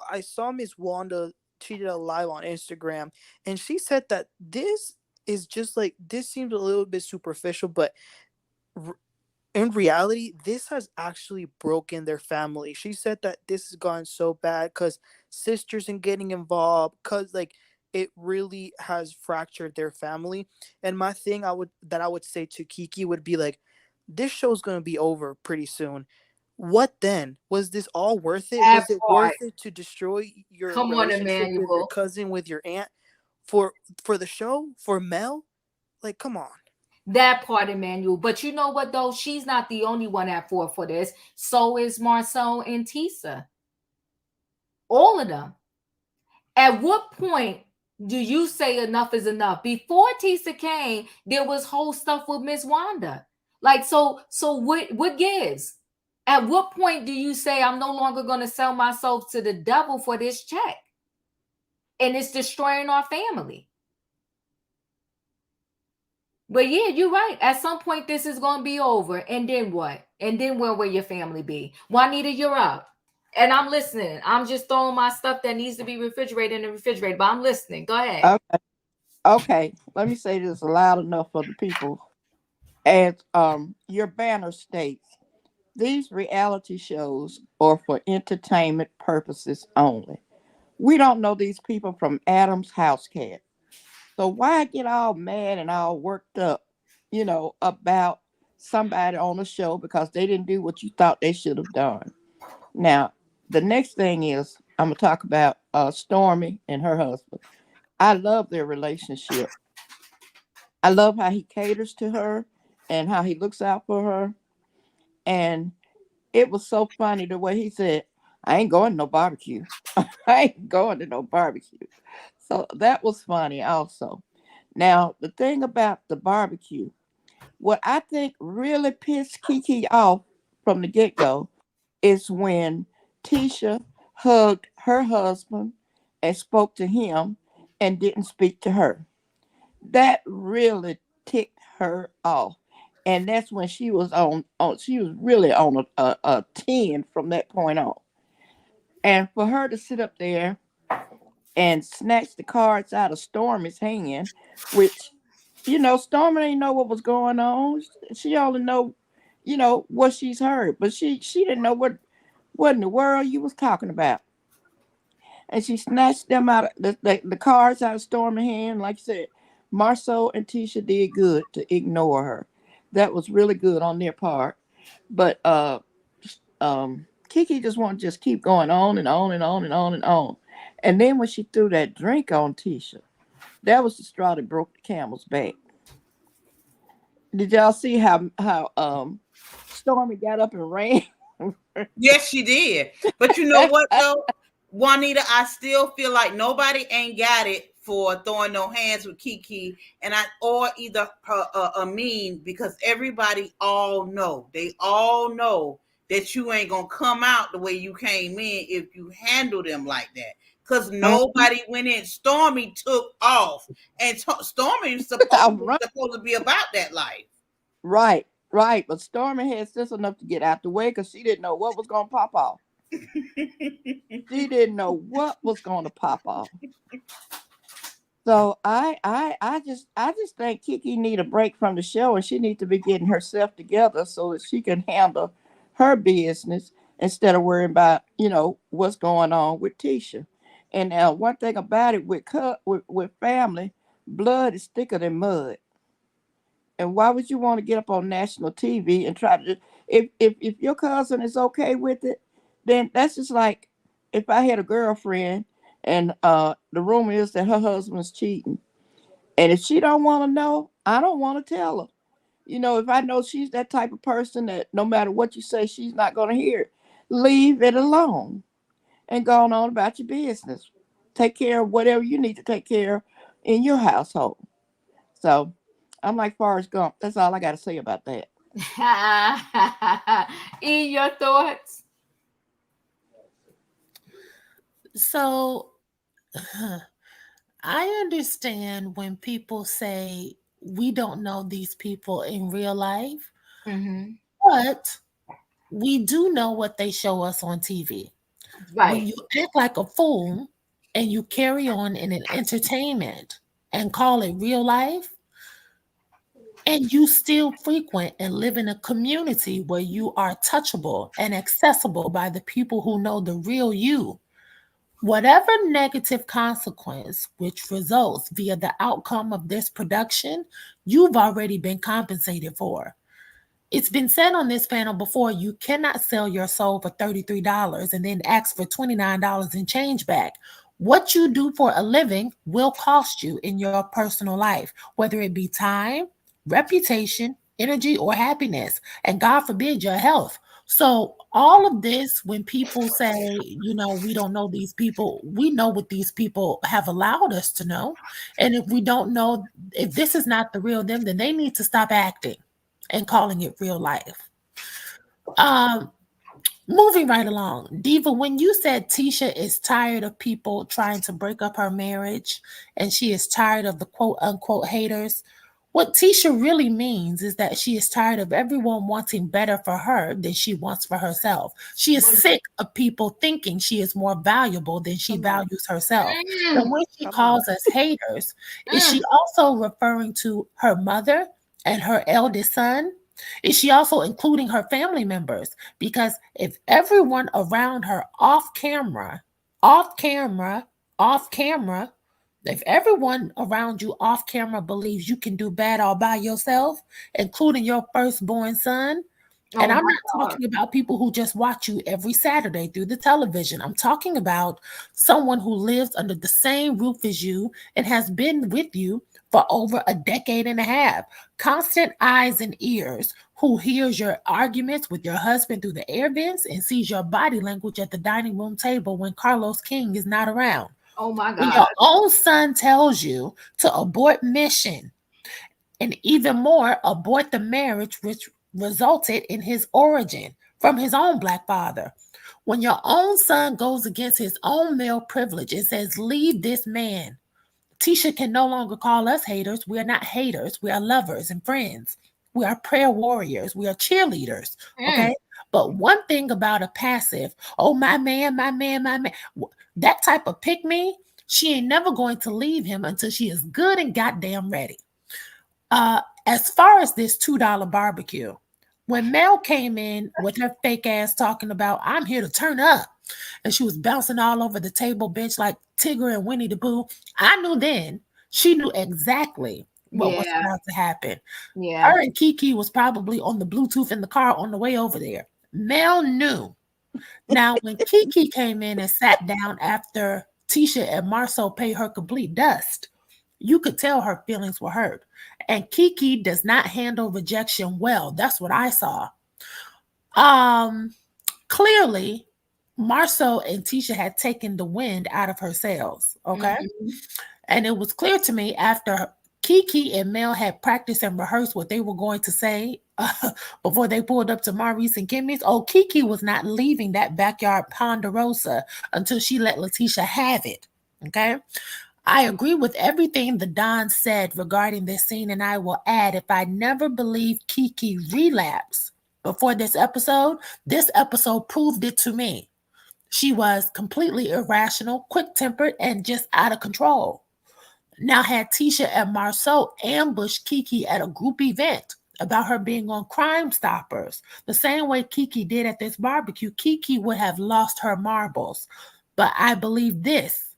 I saw Miss Wanda. She did a live on Instagram, and she said that this seems a little bit superficial, but in reality, this has actually broken their family. She said that this has gone so bad because sisters and getting involved, because it really has fractured their family. And my thing I would say to Keke would be like, this show's gonna be over pretty soon. What then? Was this all worth it? That Was it part. worth it to destroy your Come on, relationship with your Emmanuel. cousin, with your aunt, for the show, for Mel? Like, come on. That part, Emmanuel. But you know what, though? She's not the only one at fault for this. So is Marcel and Tisha. All of them. At what point do you say enough is enough? Before Tisha came, there was whole stuff with Miss Wanda. Like, so what gives? At what point do you say I'm no longer going to sell myself to the devil for this check? And it's destroying our family. But yeah, you're right. At some point, this is going to be over. And then what? And then where will your family be? Juanita, you're up. And I'm listening. I'm just throwing my stuff that needs to be refrigerated in the refrigerator, but I'm listening. Go ahead. Okay. Let me say this loud enough for the people. As your banner states, these reality shows are for entertainment purposes only. We don't know these people from Adam's house cat. So why get all mad and all worked up, about somebody on the show because they didn't do what you thought they should have done? Now, the next thing is I'm gonna talk about Stormy and her husband. I love their relationship. I love how he caters to her and how he looks out for her. And it was so funny the way he said, I ain't going to no barbecue. I ain't going to no barbecue. So that was funny also. Now, the thing about the barbecue, what I think really pissed Keke off from the get-go is when Tisha hugged her husband and spoke to him and didn't speak to her. That really ticked her off. And that's when she was she was really on a 10 from that point on. And for her to sit up there and snatched the cards out of Stormy's hand, which, Stormy didn't know what was going on. She only know, what she's heard, but she didn't know what in the world you was talking about. And she snatched them out of the cards out of Stormy's hand. Like I said, Marceau and Tisha did good to ignore her. That was really good on their part. But Kiki just wanted to just keep going on and on and on and on and on. And then when she threw that drink on Tisha, that was the straw that broke the camel's back. Did y'all see how Stormy got up and ran? Yes, she did. But you know what though, Juanita, I still feel like nobody ain't got it for throwing no hands with Kiki or either Amin, because everybody they all know that you ain't gonna come out the way you came in if you handle them like that. Because nobody went in. Stormy took off, and Stormy was supposed to be about that life. Right. But Stormy had sense enough to get out the way because she didn't know what was gonna pop off. She didn't know what was gonna pop off. So I just think Kiki need a break from the show, and she needs to be getting herself together so that she can handle her business instead of worrying about what's going on with Tisha. And now one thing about it with family, blood is thicker than mud. And why would you want to get up on national TV and try to if your cousin is okay with it, then that's just like if I had a girlfriend and the rumor is that her husband's cheating. And if she don't want to know, I don't want to tell her. If I know she's that type of person that no matter what you say, she's not going to hear it. Leave it alone and go on about your business. Take care of whatever you need to take care of in your household. So I'm like Forrest Gump. That's all I got to say about that. Your thoughts? So I understand when people say we don't know these people in real life, but we do know what they show us on TV. Right. When you act like a fool and you carry on in an entertainment and call it real life, and you still frequent and live in a community where you are touchable and accessible by the people who know the real you, whatever negative consequence which results via the outcome of this production, you've already been compensated for. It's been said on this panel before, you cannot sell your soul for $33 and then ask for $29 in change back. What you do for a living will cost you in your personal life, whether it be time, reputation, energy, or happiness, and God forbid your health. So all of this, when people say, we don't know these people, we know what these people have allowed us to know. And if we don't know, if this is not the real them, then they need to stop acting and calling it real life. Moving right along, Diva, when you said Tisha is tired of people trying to break up her marriage and she is tired of the quote unquote haters, what Tisha really means is that she is tired of everyone wanting better for her than she wants for herself. She is sick of people thinking she is more valuable than she values herself. And when she calls us haters, is she also referring to her mother and her eldest son? Is she also including her family members? Because if everyone around her off camera, if everyone around you off camera believes you can do bad all by yourself, including your firstborn son, and I'm not talking about people who just watch you every Saturday through the television. I'm talking about someone who lives under the same roof as you and has been with you for over a decade and a half. Constant eyes and ears, who hears your arguments with your husband through the air vents and sees your body language at the dining room table when Carlos King is not around. Oh my God. When your own son tells you to abort mission and even more, abort the marriage which resulted in his origin from his own Black father. When your own son goes against his own male privilege and says, leave this man, Tisha can no longer call us haters. We are not haters. We are lovers and friends. We are prayer warriors. We are cheerleaders. Okay. But one thing about a passive, oh, my man, that type of pick me, She ain't never going to leave him until she is good and goddamn ready. As far as this $2 barbecue, when Mel came in with her fake ass talking about, I'm here to turn up, and she was bouncing all over the table bench like Tigger and Winnie the Pooh, I knew then she knew exactly what was about to happen. Yeah. Her and Keke was probably on the Bluetooth in the car on the way over there. Mel knew. Now, when Keke came in and sat down after Tisha and Marceau paid her complete dust, you could tell her feelings were hurt. And Keke does not handle rejection well. That's what I saw. Clearly, Marceau and Tisha had taken the wind out of her sails. Okay. Mhm. And it was clear to me after Keke and Mel had practiced and rehearsed what they were going to say before they pulled up to Maurice and Kimmy's. Oh, Keke was not leaving that backyard Ponderosa until she let Letitia have it. Okay. I agree with everything the Don said regarding this scene, and I will add, if I never believed Keke relapsed before this episode proved it to me. She was completely irrational, quick-tempered, and just out of control. Now, had Tisha and Marceau ambushed Keke at a group event about her being on Crime Stoppers, the same way Keke did at this barbecue, Keke would have lost her marbles. But I believe this.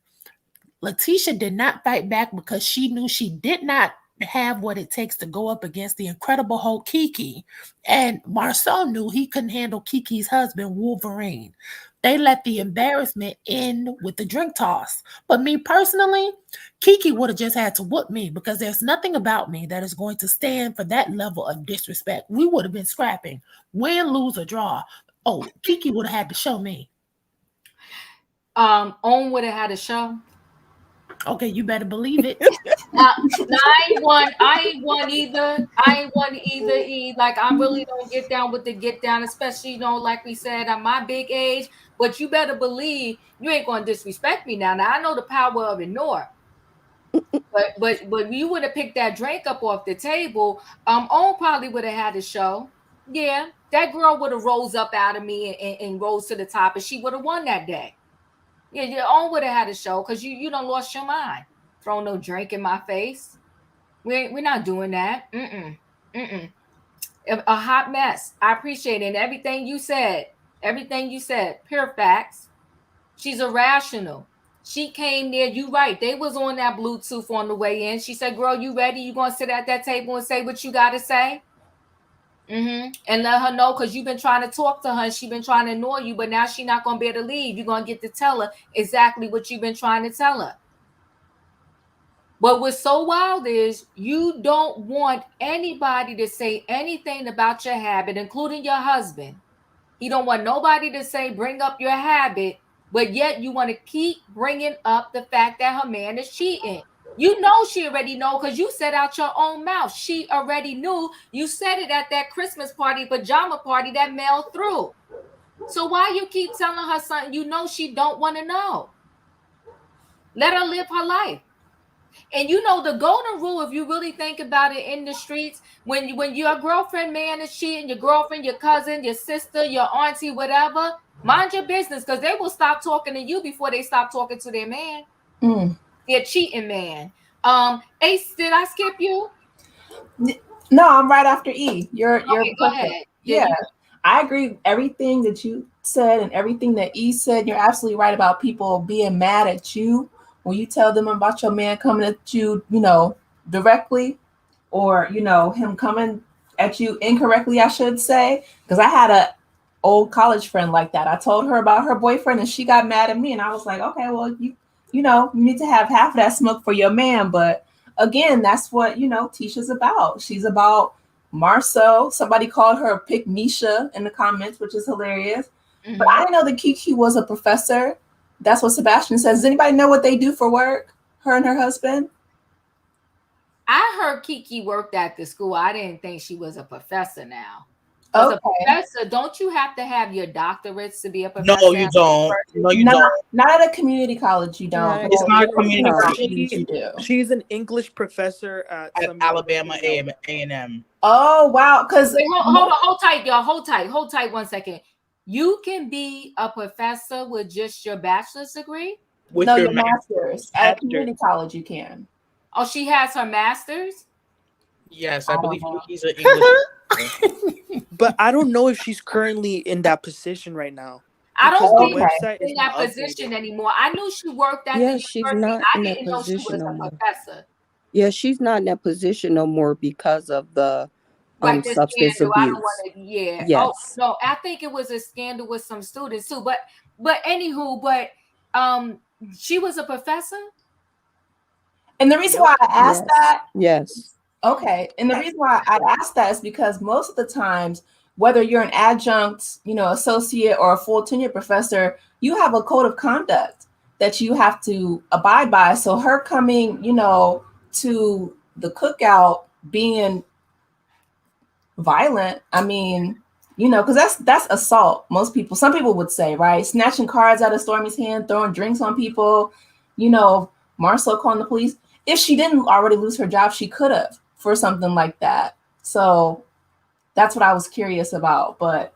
Letitia did not fight back because she knew she did not have what it takes to go up against the Incredible Hulk Keke. And Marceau knew he couldn't handle Keke's husband, Wolverine. They let the embarrassment end with the drink toss. But me personally, Keke would have just had to whoop me because there's nothing about me that is going to stand for that level of disrespect. We would have been scrapping, win, lose, or draw. Oh, Keke would have had to show me. Owen would have had a show. Okay, you better believe it. I ain't one either. Like, I really don't get down with the get down, especially, like we said, at my big age. But you better believe you ain't gonna disrespect me now. Now I know the power of ignore. but you would have picked that drink up off the table. Owen probably would have had a show. Yeah, that girl would have rose up out of me and rose to the top, and she would have won that day. Yeah, Owen would have had a show because you done lost your mind. Throw no drink in my face. We're not doing that. A hot mess. I appreciate it. And everything you said, pure facts. She's irrational. She came there. You right. They was on that Bluetooth on the way in. She said, "Girl, you ready? You gonna sit at that table and say what you gotta say?" And let her know, because you've been trying to talk to her and she's been trying to annoy you, but now she's not gonna be able to leave. You're gonna get to tell her exactly what you've been trying to tell her. But what's so wild is you don't want anybody to say anything about your habit, including your husband. He don't want nobody to say, bring up your habit, but yet you want to keep bringing up the fact that her man is cheating. You know she already know because you said out your own mouth. She already knew. You said it at that Christmas party, pajama party that Mel threw. So why you keep telling her something you know she don't want to know? Let her live her life. And you know the golden rule, if you really think about it in the streets, when your girlfriend man is cheating, your girlfriend, your cousin, your sister, your auntie, whatever, mind your business, because they will stop talking to you before they stop talking to their man. Their cheating man. Ace, did I skip you? No, I'm right after E. You're okay, go ahead. Yeah, I agree with everything that you said and everything that E said. You're absolutely right about people being mad at you when you tell them about your man coming at you, directly, or him coming at you incorrectly, I should say. Because I had a old college friend like that. I told her about her boyfriend and she got mad at me, and I was like, okay, well, you need to have half of that smoke for your man. But again, that's what Tisha's about. She's about Marceau. Somebody called her Pick Misha in the comments, which is hilarious. But I didn't know that Keke was a professor. That's what Sebastian says. Does anybody know what they do for work? Her and her husband? I heard Keke worked at the school. I didn't think she was a professor now. Okay. A professor, don't you have to have your doctorates to be a professor? No, you don't. No, you don't. Not at a community college, you don't. It's not a community college. You do. She's an English professor at Alabama A&M. Oh, wow. Because hold tight, y'all. Hold tight 1 second. You can be a professor with just your bachelor's degree? with No, your your master's. At community college, you can. Oh, she has her master's? Yes, I I don't believe know. he's an English. But I don't know if she's currently in that position right now. I Because don't the think website she's is in not that position updated. anymore. I knew she worked at the Yeah, she's university. not I in that didn't know she position was no a more. professor. Yeah, she's not in that position no more because of the Like the substance scandal. I don't abuse. want to, yeah. Oh Yes. no, I think it was a scandal with some students too. But anywho, she was a professor. And the reason why I asked Yes. that, Yes. okay, and the reason why I asked that is because most of the times, whether you're an adjunct, associate, or a full tenure professor, you have a code of conduct that you have to abide by. So her coming, to the cookout being violent, I mean, because that's assault. Some people would say, right? Snatching cards out of Stormy's hand, throwing drinks on people, Marcel calling the police. If she didn't already lose her job, she could have for something like that. So that's what I was curious about. But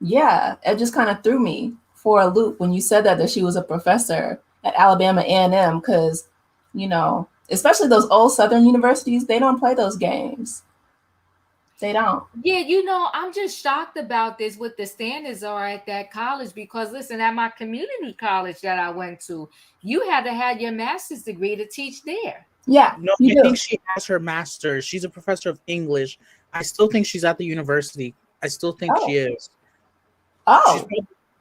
yeah, it just kind of threw me for a loop when you said that she was a professor at Alabama A&M, because, especially those old Southern universities, they don't play those games. They don't. Yeah, I'm just shocked about this, what the standards are at that college, because listen, at my community college that I went to, you had to have your master's degree to teach there. Yeah. No, I think she has her master's. She's a professor of English. I still think she's at the university. I still think she is. Oh.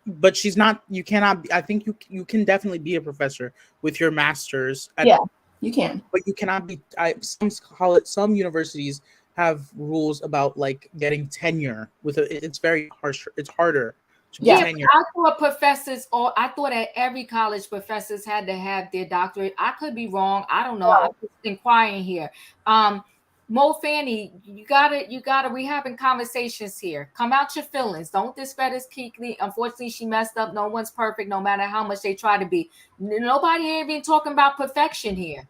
But she's not. You cannot be. I think you can definitely be a professor with your master's. Yeah, you can. But you cannot be. Some universities have rules about like getting tenure with it's very harsh. It's harder to get tenure. I thought I thought at every college professors had to have their doctorate. I could be wrong. I don't know. I'm just inquiring here. Mo Fanny, you gotta, we having conversations here. Come out your feelings. Don't discredit Keke. Unfortunately, she messed up. No one's perfect, no matter how much they try to be. Nobody ain't been talking about perfection here.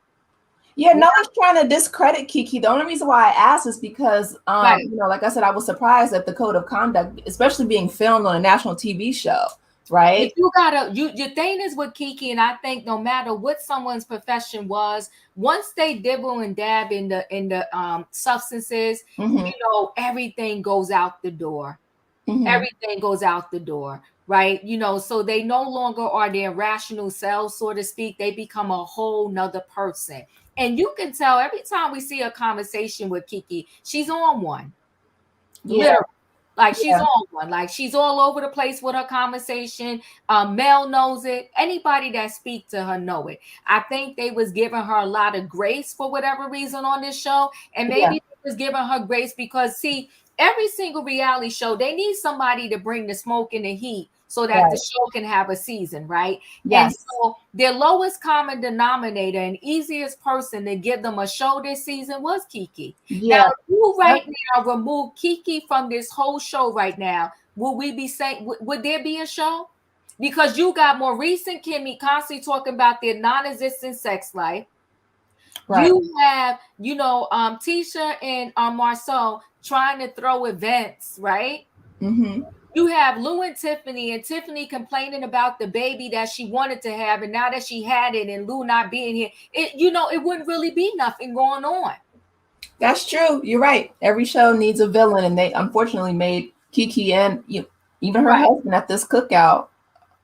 Yeah, no one's trying to discredit Keke. The only reason why I asked is because, like I said, I was surprised at the code of conduct, especially being filmed on a national TV show, right? You gotta, your thing is with Keke, and I think no matter what someone's profession was, once they dibble and dab in the substances, everything goes out the door. Mm-hmm. Everything goes out the door, right? So they no longer are their rational selves, so to speak. They become a whole nother person. And you can tell every time we see a conversation with Keke, she's on one. Yeah. Literally. Like she's on one. Like she's all over the place with her conversation. Mel knows it. Anybody that speaks to her know it. I think they was giving her a lot of grace for whatever reason on this show. And maybe they was giving her grace because, see, every single reality show, they need somebody to bring the smoke and the heat so that the show can have a season, right? Yes. And so their lowest common denominator and easiest person to give them a show this season was Keke. Yeah. Now, if you now remove Keke from this whole show right now, will we be saying, would there be a show? Because you got Maurice and Kimmy constantly talking about their non-existent sex life. Right. You have, Tisha and Marcel trying to throw events, right? Mm-hmm. You have Lou and Tiffany complaining about the baby that she wanted to have, and now that she had it and Lou not being here, it wouldn't really be nothing going on. That's true. You're right. Every show needs a villain, and they unfortunately made Keke and even her husband at this cookout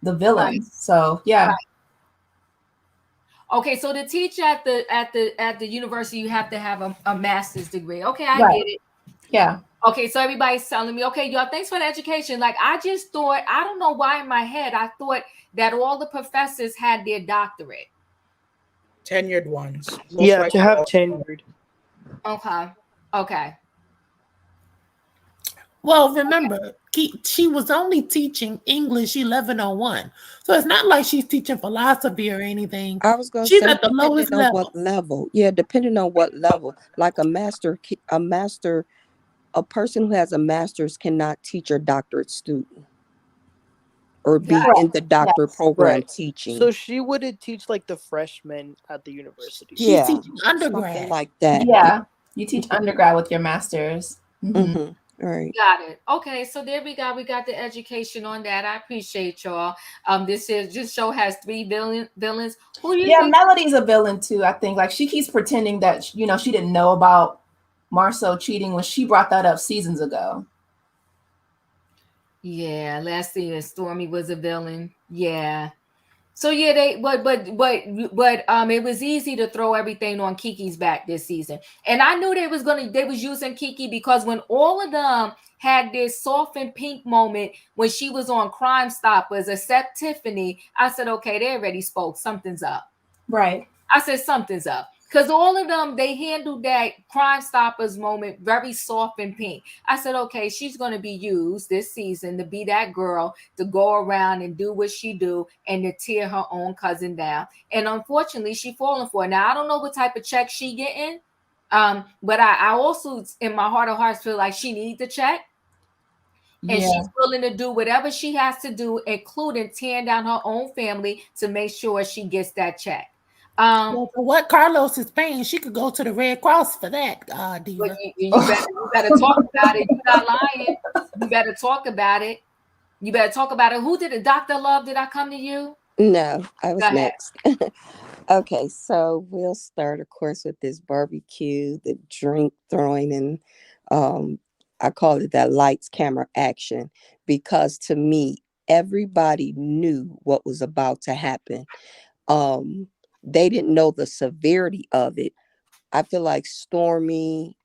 the villains. Right. So yeah. Right. Okay, so to teach at the university, you have to have a master's degree. Okay, I get it. Yeah. Okay, so everybody's telling me, okay, y'all, thanks for the education. Like, I just thought, I don't know why in my head, I thought that all the professors had their doctorate. Tenured ones. Yeah, to have tenured. Okay. Well, remember, she was only teaching English 1101. So it's not like she's teaching philosophy or anything. I was going to say, at the lowest level. What level. Yeah, depending on what level. Like a person who has a master's cannot teach a doctorate student or be in the doctorate program teaching. So she wouldn't teach like the freshmen at the university. She's teaching undergrad. Something like that. Yeah, you teach undergrad with your master's. Mm-hmm. Right. Got it. Okay, so there we got the education on that. I appreciate y'all. This show has three villains. Who do you Yeah, think? Melody's a villain too. I think like she keeps pretending that she didn't know about Marcel cheating when she brought that up seasons ago. Yeah, last season Stormy was a villain. Yeah. So yeah, but it was easy to throw everything on Kiki's back this season. And I knew they was using Kiki because when all of them had this soft and pink moment when she was on Crime Stoppers, except Tiffany, I said, okay, they already spoke. Something's up. Right. I said something's up. Because all of them, they handled that Crime Stoppers moment very soft and pink. I said, okay, she's going to be used this season to be that girl to go around and do what she do and to tear her own cousin down. And unfortunately, she falling for it. Now, I don't know what type of check she getting. But I also, in my heart of hearts, feel like she needs the check. And Yeah. she's willing to do whatever she has to do, including tearing down her own family to make sure she gets that check. Well, for what Carlos is paying, she could go to the Red Cross for that, But Diva. you better talk about it. You're not lying. You better talk about it. You better talk about it. Who did it? Dr. Love, did I come to you? No, I Go was ahead. next. Okay, so we'll start, of course, with this barbecue, the drink throwing, and I call it that lights, camera, action, because to me, everybody knew what was about to happen. Um, they didn't know the severity of it. I feel like Stormy,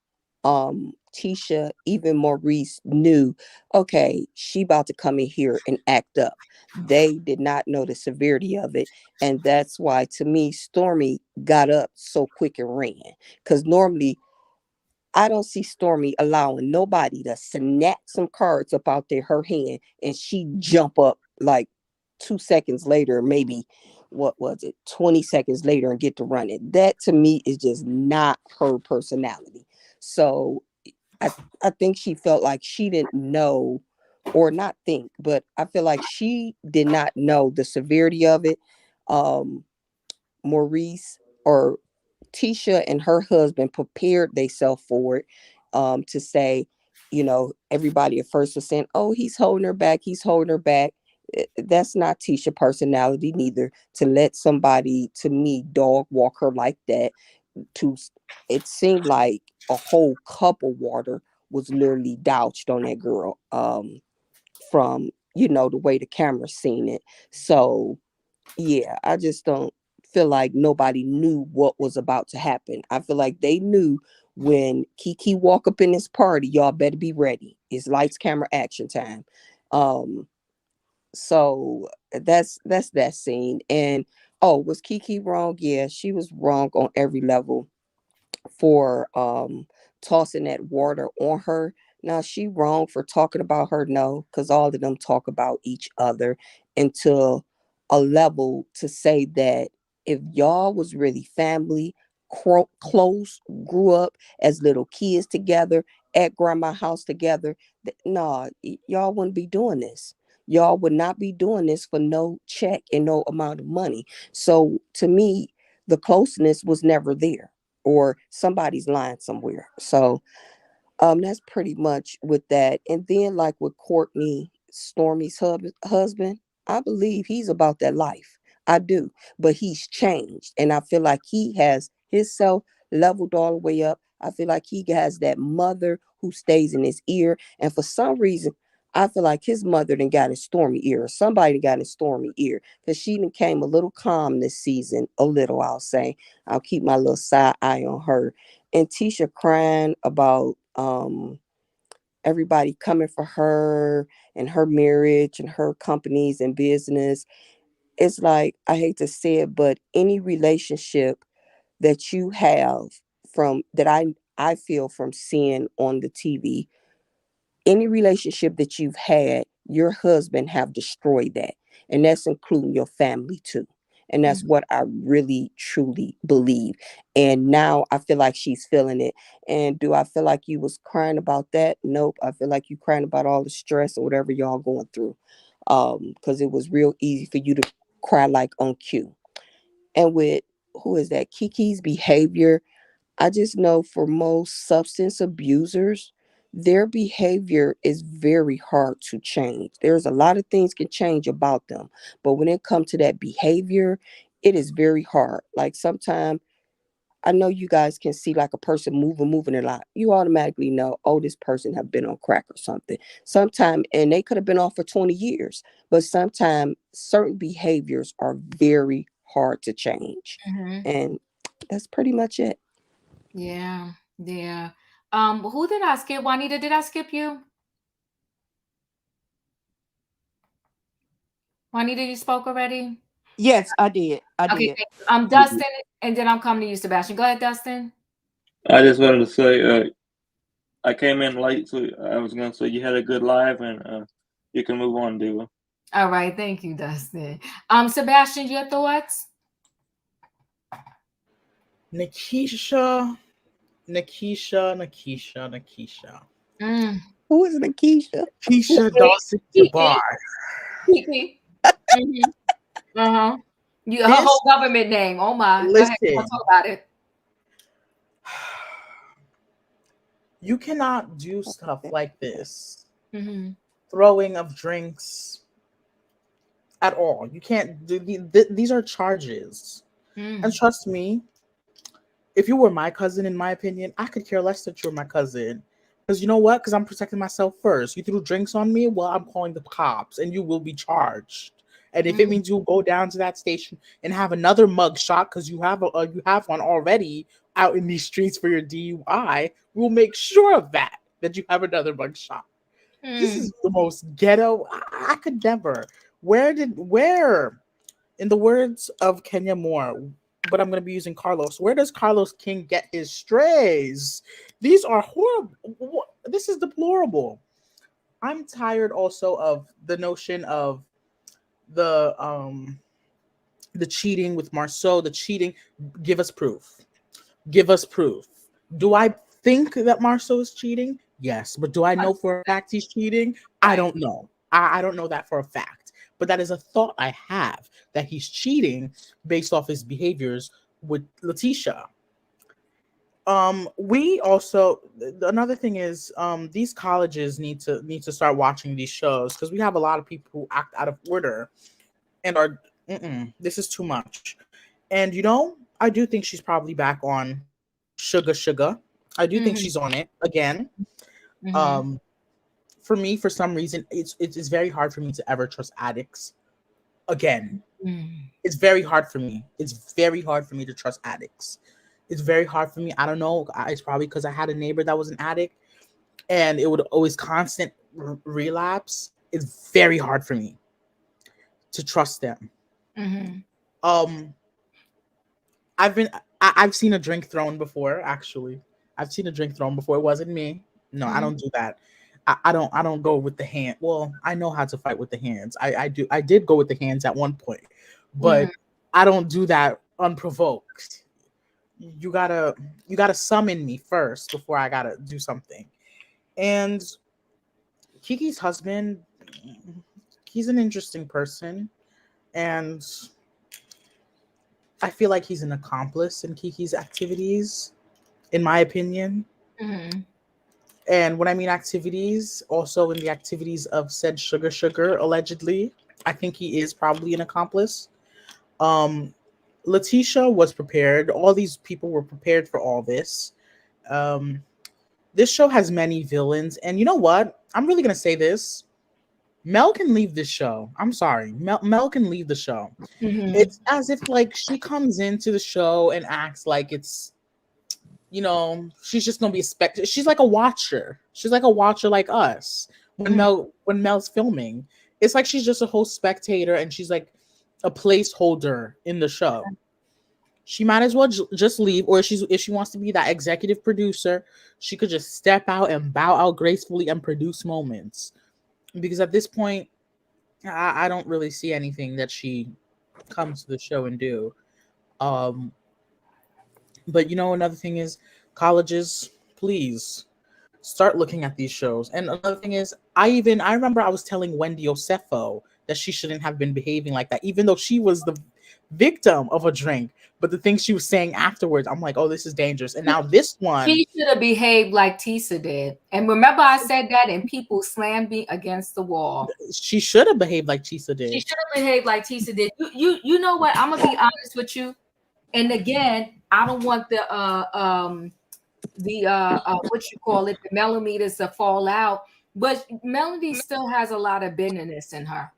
Tisha, even Maurice knew, okay, she about to come in here and act up. They did not know the severity of it. And that's why, to me, Stormy got up so quick and ran. Because normally, I don't see Stormy allowing nobody to snatch some cards up out there, her hand, and she jump up like 2 seconds later, maybe, what was it, 20 seconds later, and get to running. That to me is just not her personality. So I I think she felt like she didn't know, or not think, but I feel like she did not know the severity of it. Um Maurice or Tisha and her husband prepared themselves for it, to say, everybody at first was saying, oh, he's holding her back, he's holding her back. That's not Tisha personality neither, to let somebody, to me, dog walk her like that. To It seemed like a whole cup of water was literally doused on that girl, from the way the camera seen it. So yeah, I just don't feel like nobody knew what was about to happen. I feel like they knew when Keke walk up in this party, y'all better be ready. It's lights, camera, action time. Um, so that's that scene. And oh, was Keke wrong? Yeah, she was wrong on every level for tossing that water on her. Now she wrong for talking about her, no, because all of them talk about each other until a level to say that if y'all was really family, close, grew up as little kids together at grandma house together, nah, y'all wouldn't be doing this. Y'all would not be doing this for no check and no amount of money. So to me, the closeness was never there, or somebody's lying somewhere. So that's pretty much with that. And then, like with Courtney, Stormy's husband, I believe he's about that life. I do. But he's changed. And I feel like he has himself leveled all the way up. I feel like he has that mother who stays in his ear. And for some reason, I feel like his mother done got in Stormy ear, or somebody got in Stormy ear, because she done came a little calm this season. A little, I'll say. I'll keep my little side eye on her. And Tisha crying about everybody coming for her and her marriage and her companies and business. It's like, I hate to say it, but any relationship that you have, from that I feel from seeing on the TV, any relationship that you've had, your husband have destroyed that. And that's including your family too. And that's what I really truly believe. And now I feel like she's feeling it. And do I feel like you was crying about that? Nope. I feel like you crying about all the stress or whatever y'all going through. Because it was real easy for you to cry like on cue. And with, who is that, Kiki's behavior, I just know for most substance abusers, their behavior is very hard to change. There's a lot of things can change about them, but when it comes to that behavior, it is very hard. Like sometimes I know you guys can see like a person moving a lot. You automatically know, oh, this person have been on crack or something. Sometime, and they could have been off for 20 years, but sometimes certain behaviors are very hard to change. Mm-hmm. And that's pretty much it. Yeah. Yeah. Who did I skip? Juanita, did I skip you? Juanita, you spoke already? Yes, I did. I Okay, did. thank you. Dustin, and then I'm coming to you, Sebastian. Go ahead, Dustin. I just wanted to say, I came in late, so I was gonna say you had a good live, and you can move on, Diva. All right, thank you, Dustin. Sebastian, your thoughts? Nikisha. Mm. Who is Nikisha? Keisha Kiki, Dawson Jabbar. Kiki. Mm-hmm. Uh-huh. Her This, whole government name. Oh my. Go ahead. Let's listen, talk about it. you cannot do stuff like this. Mm-hmm. Throwing of drinks at all. You can't do these are charges. And trust me, if you were my cousin, in my opinion, I could care less that you're my cousin. Because you know what? Because I'm protecting myself first. You threw drinks on me, well, I'm calling the cops and you will be charged. And if it means you go down to that station and have another mug shot because you have one already out in these streets for your DUI, we'll make sure of that you have another mug shot. This is the most ghetto. I could never. Where, in the words of Kenya Moore, but I'm going to be using Carlos. Where does Carlos King get his strays? These are horrible. This is deplorable. I'm tired also of the notion of the cheating with Marceau, the cheating. Give us proof. Give us proof. Do I think that Marceau is cheating? Yes. But do I know for a fact he's cheating? I don't know. I don't know that for a fact. But that is a thought I have, that he's cheating based off his behaviors with Letitia. We also, another thing is, these colleges need to start watching these shows, because we have a lot of people who act out of order and are this is too much. And I do think she's probably back on Sugar. I do think she's on it again. For me, for some reason, it's very hard for me to ever trust addicts again. It's very hard for me. It's very hard for me to trust addicts. It's very hard for me. I don't know. It's probably because I had a neighbor that was an addict and it would always constant relapse. It's very hard for me to trust them. I've seen a drink thrown before, actually. I've seen a drink thrown before. It wasn't me. No, I don't do that. I don't go with the hand. Well, I know how to fight with the hands. I did go with the hands at one point, but I don't do that unprovoked. You gotta summon me first before I gotta do something. And Kiki's husband, he's an interesting person, and I feel like he's an accomplice in Kiki's activities, in my opinion. And when I mean activities, also in the activities of said Sugar, allegedly, I think he is probably an accomplice. Letitia was prepared. All these people were prepared for all this. This show has many villains. And you know what? I'm really going to say this. Mel can leave this show. I'm sorry. Mel can leave the show. It's as if like she comes into the show and acts like it's, she's just gonna be a spectator. She's like a watcher. She's like a watcher like us. When Mel's filming, it's like she's just a whole spectator and she's like a placeholder in the show. She might as well just leave, or if she wants to be that executive producer, she could just step out and bow out gracefully and produce moments. Because at this point, I don't really see anything that she comes to the show and do. But another thing is, colleges, please start looking at these shows. And another thing is, I remember I was telling Wendy Osefo that she shouldn't have been behaving like that, even though she was victim of a drink. But the things she was saying afterwards, I'm like, oh, this is dangerous. And now this one, She should have behaved like Tisha did. And remember, I said that, and people slammed me against the wall. she should have behaved like Tisha She did. should have behaved like Tisha did. You know what? I'm gonna be honest with you. And again, I don't want the what you call it, the millimeters to fall out. But Melody still has a lot of bitterness in her.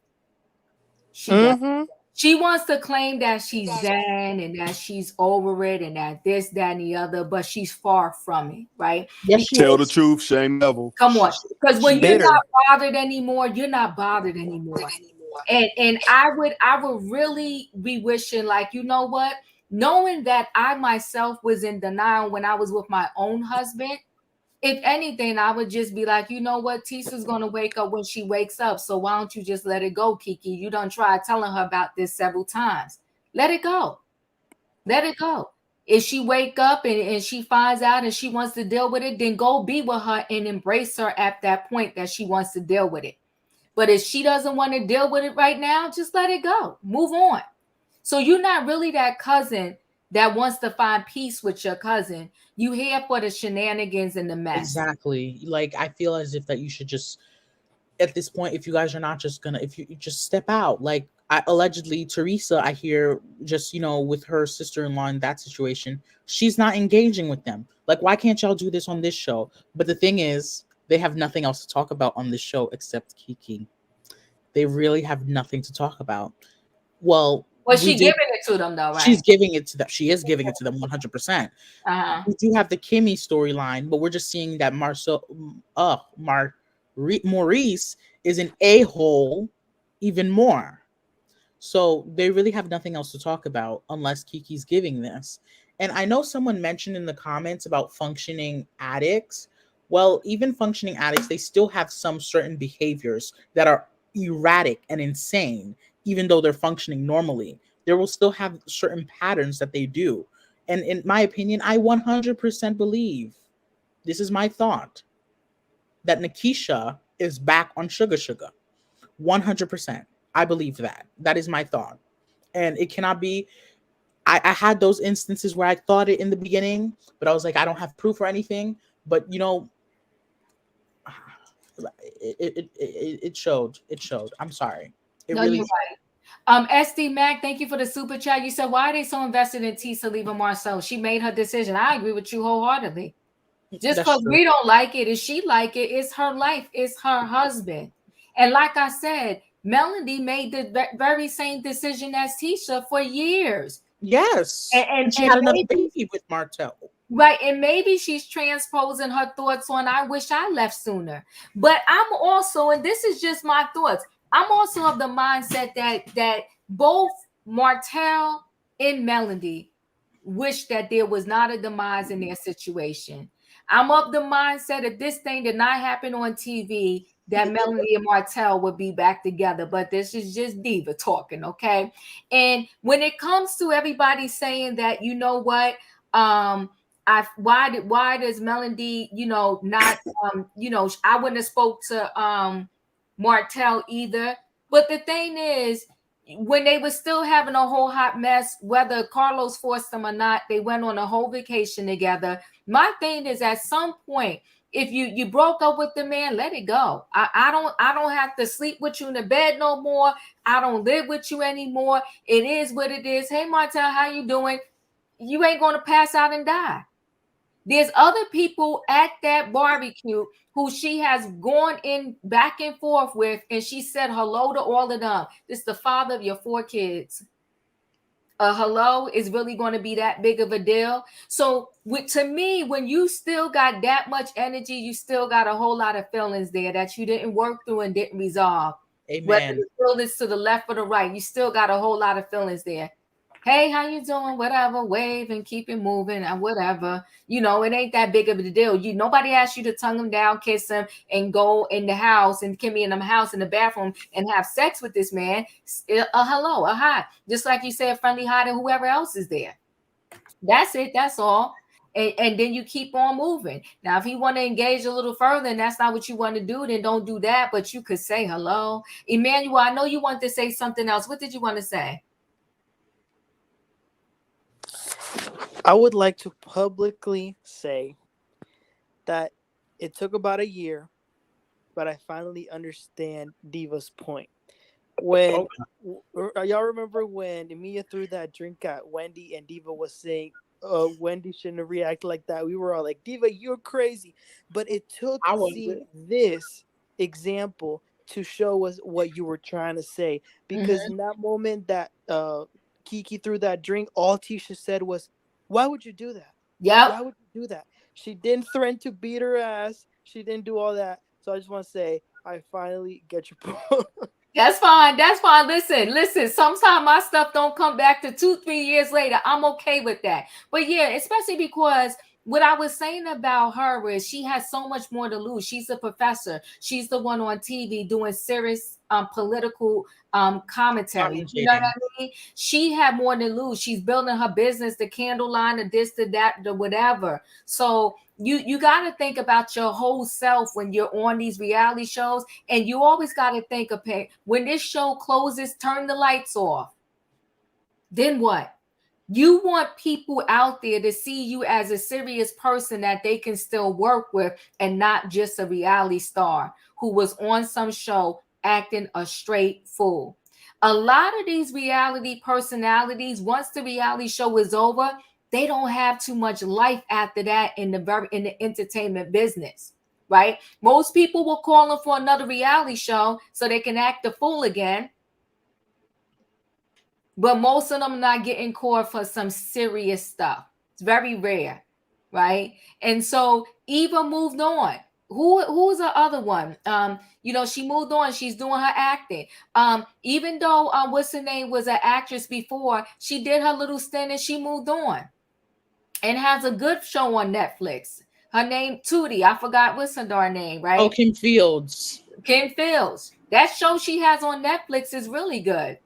She does. Mm-hmm. She wants to claim that she's zen and that she's over it and that this, that, and the other, but she's far from it, right? Yes, she Tell the is. truth, shame devil. Come on. Because when you're Bitter. not bothered anymore, you're not bothered anymore. And I would really be wishing, like, you know what? Knowing that I myself was in denial when I was with my own husband, if anything, I would just be like, you know what? Tisha's going to wake up when she wakes up. So why don't you just let it go, Keke? You done tried telling her about this several times. Let it go. Let it go. If she wake up and she finds out and she wants to deal with it, then go be with her and embrace her at that point that she wants to deal with it. But if she doesn't want to deal with it right now, just let it go. Move on. So you're not really that cousin that wants to find peace with your cousin. You here for the shenanigans and the mess. Exactly. Like, I feel as if that you should just, at this point, if you guys are not just gonna, if you just step out. Like, allegedly Teresa, I hear, just, you know, with her sister-in-law in that situation, she's not engaging with them. Like, why can't y'all do this on this show? But the thing is, they have nothing else to talk about on this show except Keke. They really have nothing to talk about. Well, she giving it to them though, right? She's giving it to them. She is giving it to them 100%. We do have the Kimmy storyline, but we're just seeing that Maurice is an a-hole even more. So they really have nothing else to talk about unless Kiki's giving this. And I know someone mentioned in the comments about functioning addicts. Well, even functioning addicts, they still have some certain behaviors that are erratic and insane, even though they're functioning normally. They will still have certain patterns that they do. And in my opinion, I 100% believe, this is my thought, that Nikisha is back on Sugar Sugar. 100%. I believe that. That is my thought. And it cannot be. I had those instances where I thought it in the beginning, but I was like, I don't have proof or anything. But, you know, it showed. It showed. I'm sorry. No, you're right. SD Mac, thank you for the super chat. You said, why are they so invested in Tisha leaving Marcel? She made her decision. I agree with you wholeheartedly. Just because we don't like it, if she like it, it's her life, it's her husband. And like I said, Melody made the very same decision as Tisha for years. Yes. And she had another baby with Martell. Right. And maybe she's transposing her thoughts on, I wish I left sooner. But I'm also, and this is just my thoughts, I'm also of the mindset that both Martell and Melody wish that there was not a demise in their situation. I'm of the mindset if this thing did not happen on TV, that Melody and Martell would be back together. But this is just diva talking, okay? And when it comes to everybody saying that, you know what, why does Melody, you know, not you know, I wouldn't have spoke to Martell either. But the thing is, when they were still having a whole hot mess, whether Carlos forced them or not, they went on a whole vacation together. My thing is, at some point, if you broke up with the man, let it go. I don't have to sleep with you in the bed no more. I don't live with you anymore. It is what it is. Hey, Martell, how you doing? You ain't going to pass out and die. There's other people at that barbecue who she has gone in back and forth with, and she said hello to all of them. This is the father of your 4 kids. A hello is really going to be that big of a deal. So to me, when you still got that much energy, you still got a whole lot of feelings there that you didn't work through and didn't resolve. Amen. Whether the feelings to the left or the right, you still got a whole lot of feelings there. Hey, how you doing? Whatever, wave and keep it moving and whatever. You know, it ain't that big of a deal. Nobody asked you to tongue him down, kiss him, and go in the house and Kimmy in the house in the bathroom and have sex with this man. A hello, a hi. Just like you said, friendly hi to whoever else is there. That's it. That's all. And then you keep on moving. Now, if you want to engage a little further and that's not what you want to do, then don't do that. But you could say hello. Emmanuel, I know you want to say something else. What did you want to say? I would like to publicly say that it took about a year, but I finally understand Diva's point. When y'all remember when Emilia threw that drink at Wendy and Diva was saying, Wendy shouldn't have reacted like that. We were all like, Diva, you're crazy. But it took I was seeing this example to show us what you were trying to say. Because in that moment that Keke threw that drink, all Tisha said was, why would you do that? Yep. Why would you do that? She didn't threaten to beat her ass. She didn't do all that. So I just want to say, I finally get your point. That's fine. That's fine. Listen. Sometimes my stuff don't come back to 2-3 years later. I'm okay with that. But yeah, especially because what I was saying about her is she has so much more to lose. She's a professor. She's the one on TV doing serious political commentary. You know what I mean? She had more to lose. She's building her business, the candle line, the this, the that, the whatever. So you got to think about your whole self when you're on these reality shows, and you always got to think of when this show closes, turn the lights off. Then what? You want people out there to see you as a serious person that they can still work with, and not just a reality star who was on some show acting a straight fool. A lot of these reality personalities, once the reality show is over, they don't have too much life after that in the entertainment business, right? Most people will call them for another reality show so they can act a fool again. But most of them not getting caught for some serious stuff. It's very rare, right? And so Eva moved on. Who's the other one? She moved on. She's doing her acting. Even though what's her name was an actress before, she did her little stint and she moved on, and has a good show on Netflix. Her name Tootie. I forgot what's her darn name, right? Oh, Kim Fields. Kim Fields. That show she has on Netflix is really good.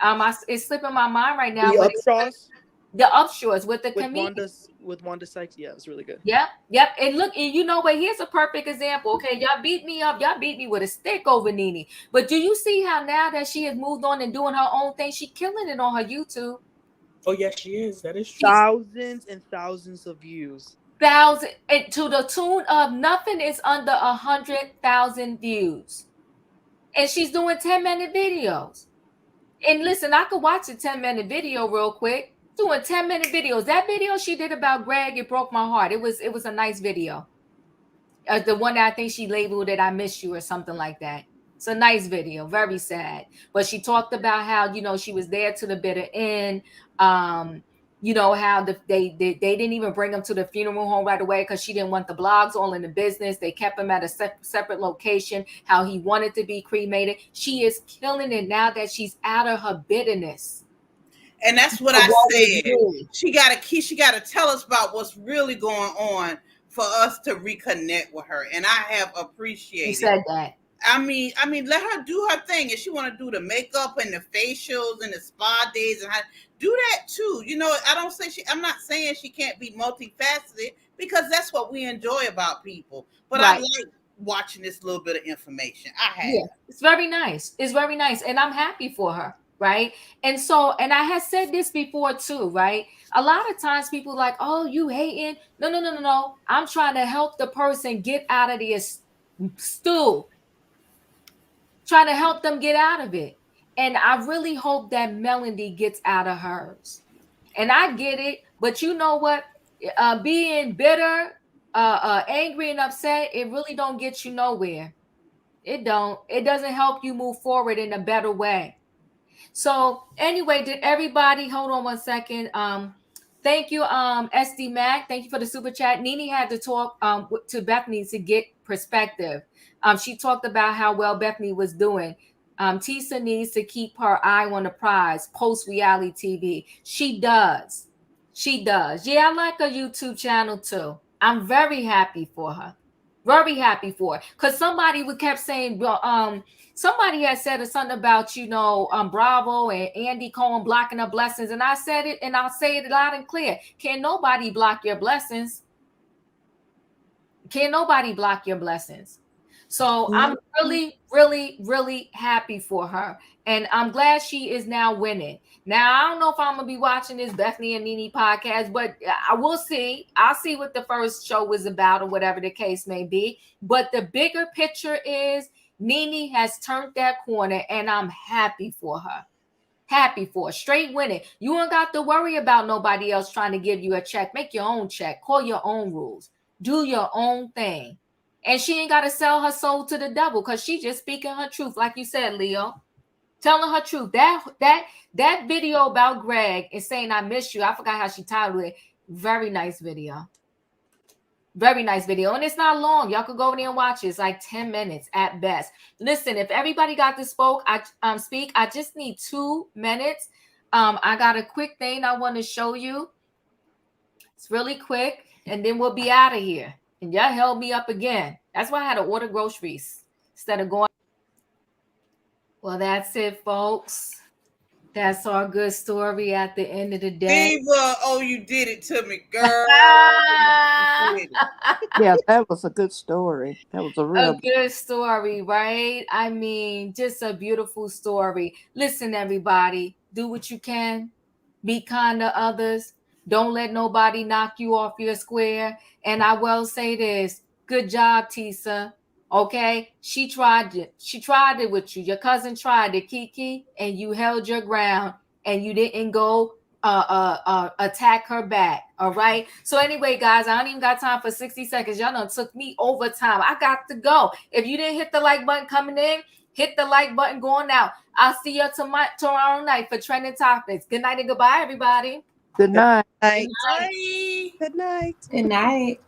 It's slipping my mind right now. The Upshaws? The Upshaws with the comedian. With Wanda Sykes. Yeah, it's really good. Yep. And look, and you know what? Here's a perfect example. Okay, y'all beat me up. Y'all beat me with a stick over Nene. But do you see how now that she has moved on and doing her own thing, she's killing it on her YouTube? Oh, yes, she is. That is true. Thousands and thousands of views. Thousand, and to the tune of nothing is under 100,000 views. And she's doing 10-minute videos. And listen, I could watch a 10-minute video real quick. Doing 10-minute videos. That video she did about Greg, it broke my heart. It was a nice video. The one that I think she labeled it "I Miss You" or something like that. It's a nice video, very sad. But she talked about how she was there to the bitter end. How they didn't even bring him to the funeral home right away because she didn't want the blogs all in the business. They kept him at a separate location. How he wanted to be cremated. She is killing it now that she's out of her bitterness. And that's what I said. She gotta tell us about what's really going on for us to reconnect with her. And I have appreciated. You said that. I mean, let her do her thing. If she want to do the makeup and the facials and the spa days, and do that too. I'm not saying she can't be multifaceted, because that's what we enjoy about people. But right. I like watching this little bit of information. It's very nice. It's very nice, and I'm happy for her. Right. And I had said this before too, right? A lot of times people like, oh, you hating. No. I'm trying to help the person get out of this stool. Trying to help them get out of it. And I really hope that Melody gets out of hers. And I get it. But you know what? Being bitter, angry and upset, it really don't get you nowhere. It don't. It doesn't help you move forward in a better way. So anyway, did everybody hold on one second? Thank you, SD Mac. Thank you for the super chat. Nene had to talk to Bethany to get perspective. She talked about how well Bethany was doing. Tisha needs to keep her eye on the prize post reality TV. She does. Yeah, I like her YouTube channel too. I'm very happy for her. Very happy for her. Because somebody kept saying, somebody had said something about, Bravo and Andy Cohen blocking her blessings. And I said it, and I'll say it loud and clear. Can nobody block your blessings? Can nobody block your blessings? So I'm really, really, really happy for her. And I'm glad she is now winning. Now, I don't know if I'm going to be watching this Bethany and Nene podcast, but I will see. I'll see what the first show was about or whatever the case may be. But the bigger picture is Nene has turned that corner, and I'm happy for her. Happy for her. Straight winning. You ain't got to worry about nobody else trying to give you a check. Make your own check. Call your own rules. Do your own thing. And she ain't got to sell her soul to the devil because she just speaking her truth. Like you said, Leo. Telling her truth. That video about Greg and saying I miss you. I forgot how she titled it. Very nice video. Very nice video. And it's not long. Y'all could go over there and watch it. It's like 10 minutes at best. Listen, if everybody got to speak, I just need 2 minutes. I got a quick thing I want to show you. It's really quick. And then we'll be out of here. And y'all held me up again. That's why I had to order groceries instead of going. Well, that's it, folks. That's our good story at the end of the day. Diva, oh, you did it to me, girl. Yeah, that was a good story. That was a good story, right? I mean, just a beautiful story. Listen, everybody, do what you can. Be kind to others. Don't let nobody knock you off your square. And I will say this. Good job, Tisha. Okay, she tried it. She tried it with you. Your cousin tried it, Keke, and you held your ground and you didn't go attack her back. All right. So anyway, guys, I don't even got time for 60 seconds. Y'all done took me over time. I got to go. If you didn't hit the like button coming in, hit the like button going out. I'll see you tomorrow night for trending topics. Good night and goodbye, everybody. Good night. Night. Bye. Good night. Good night.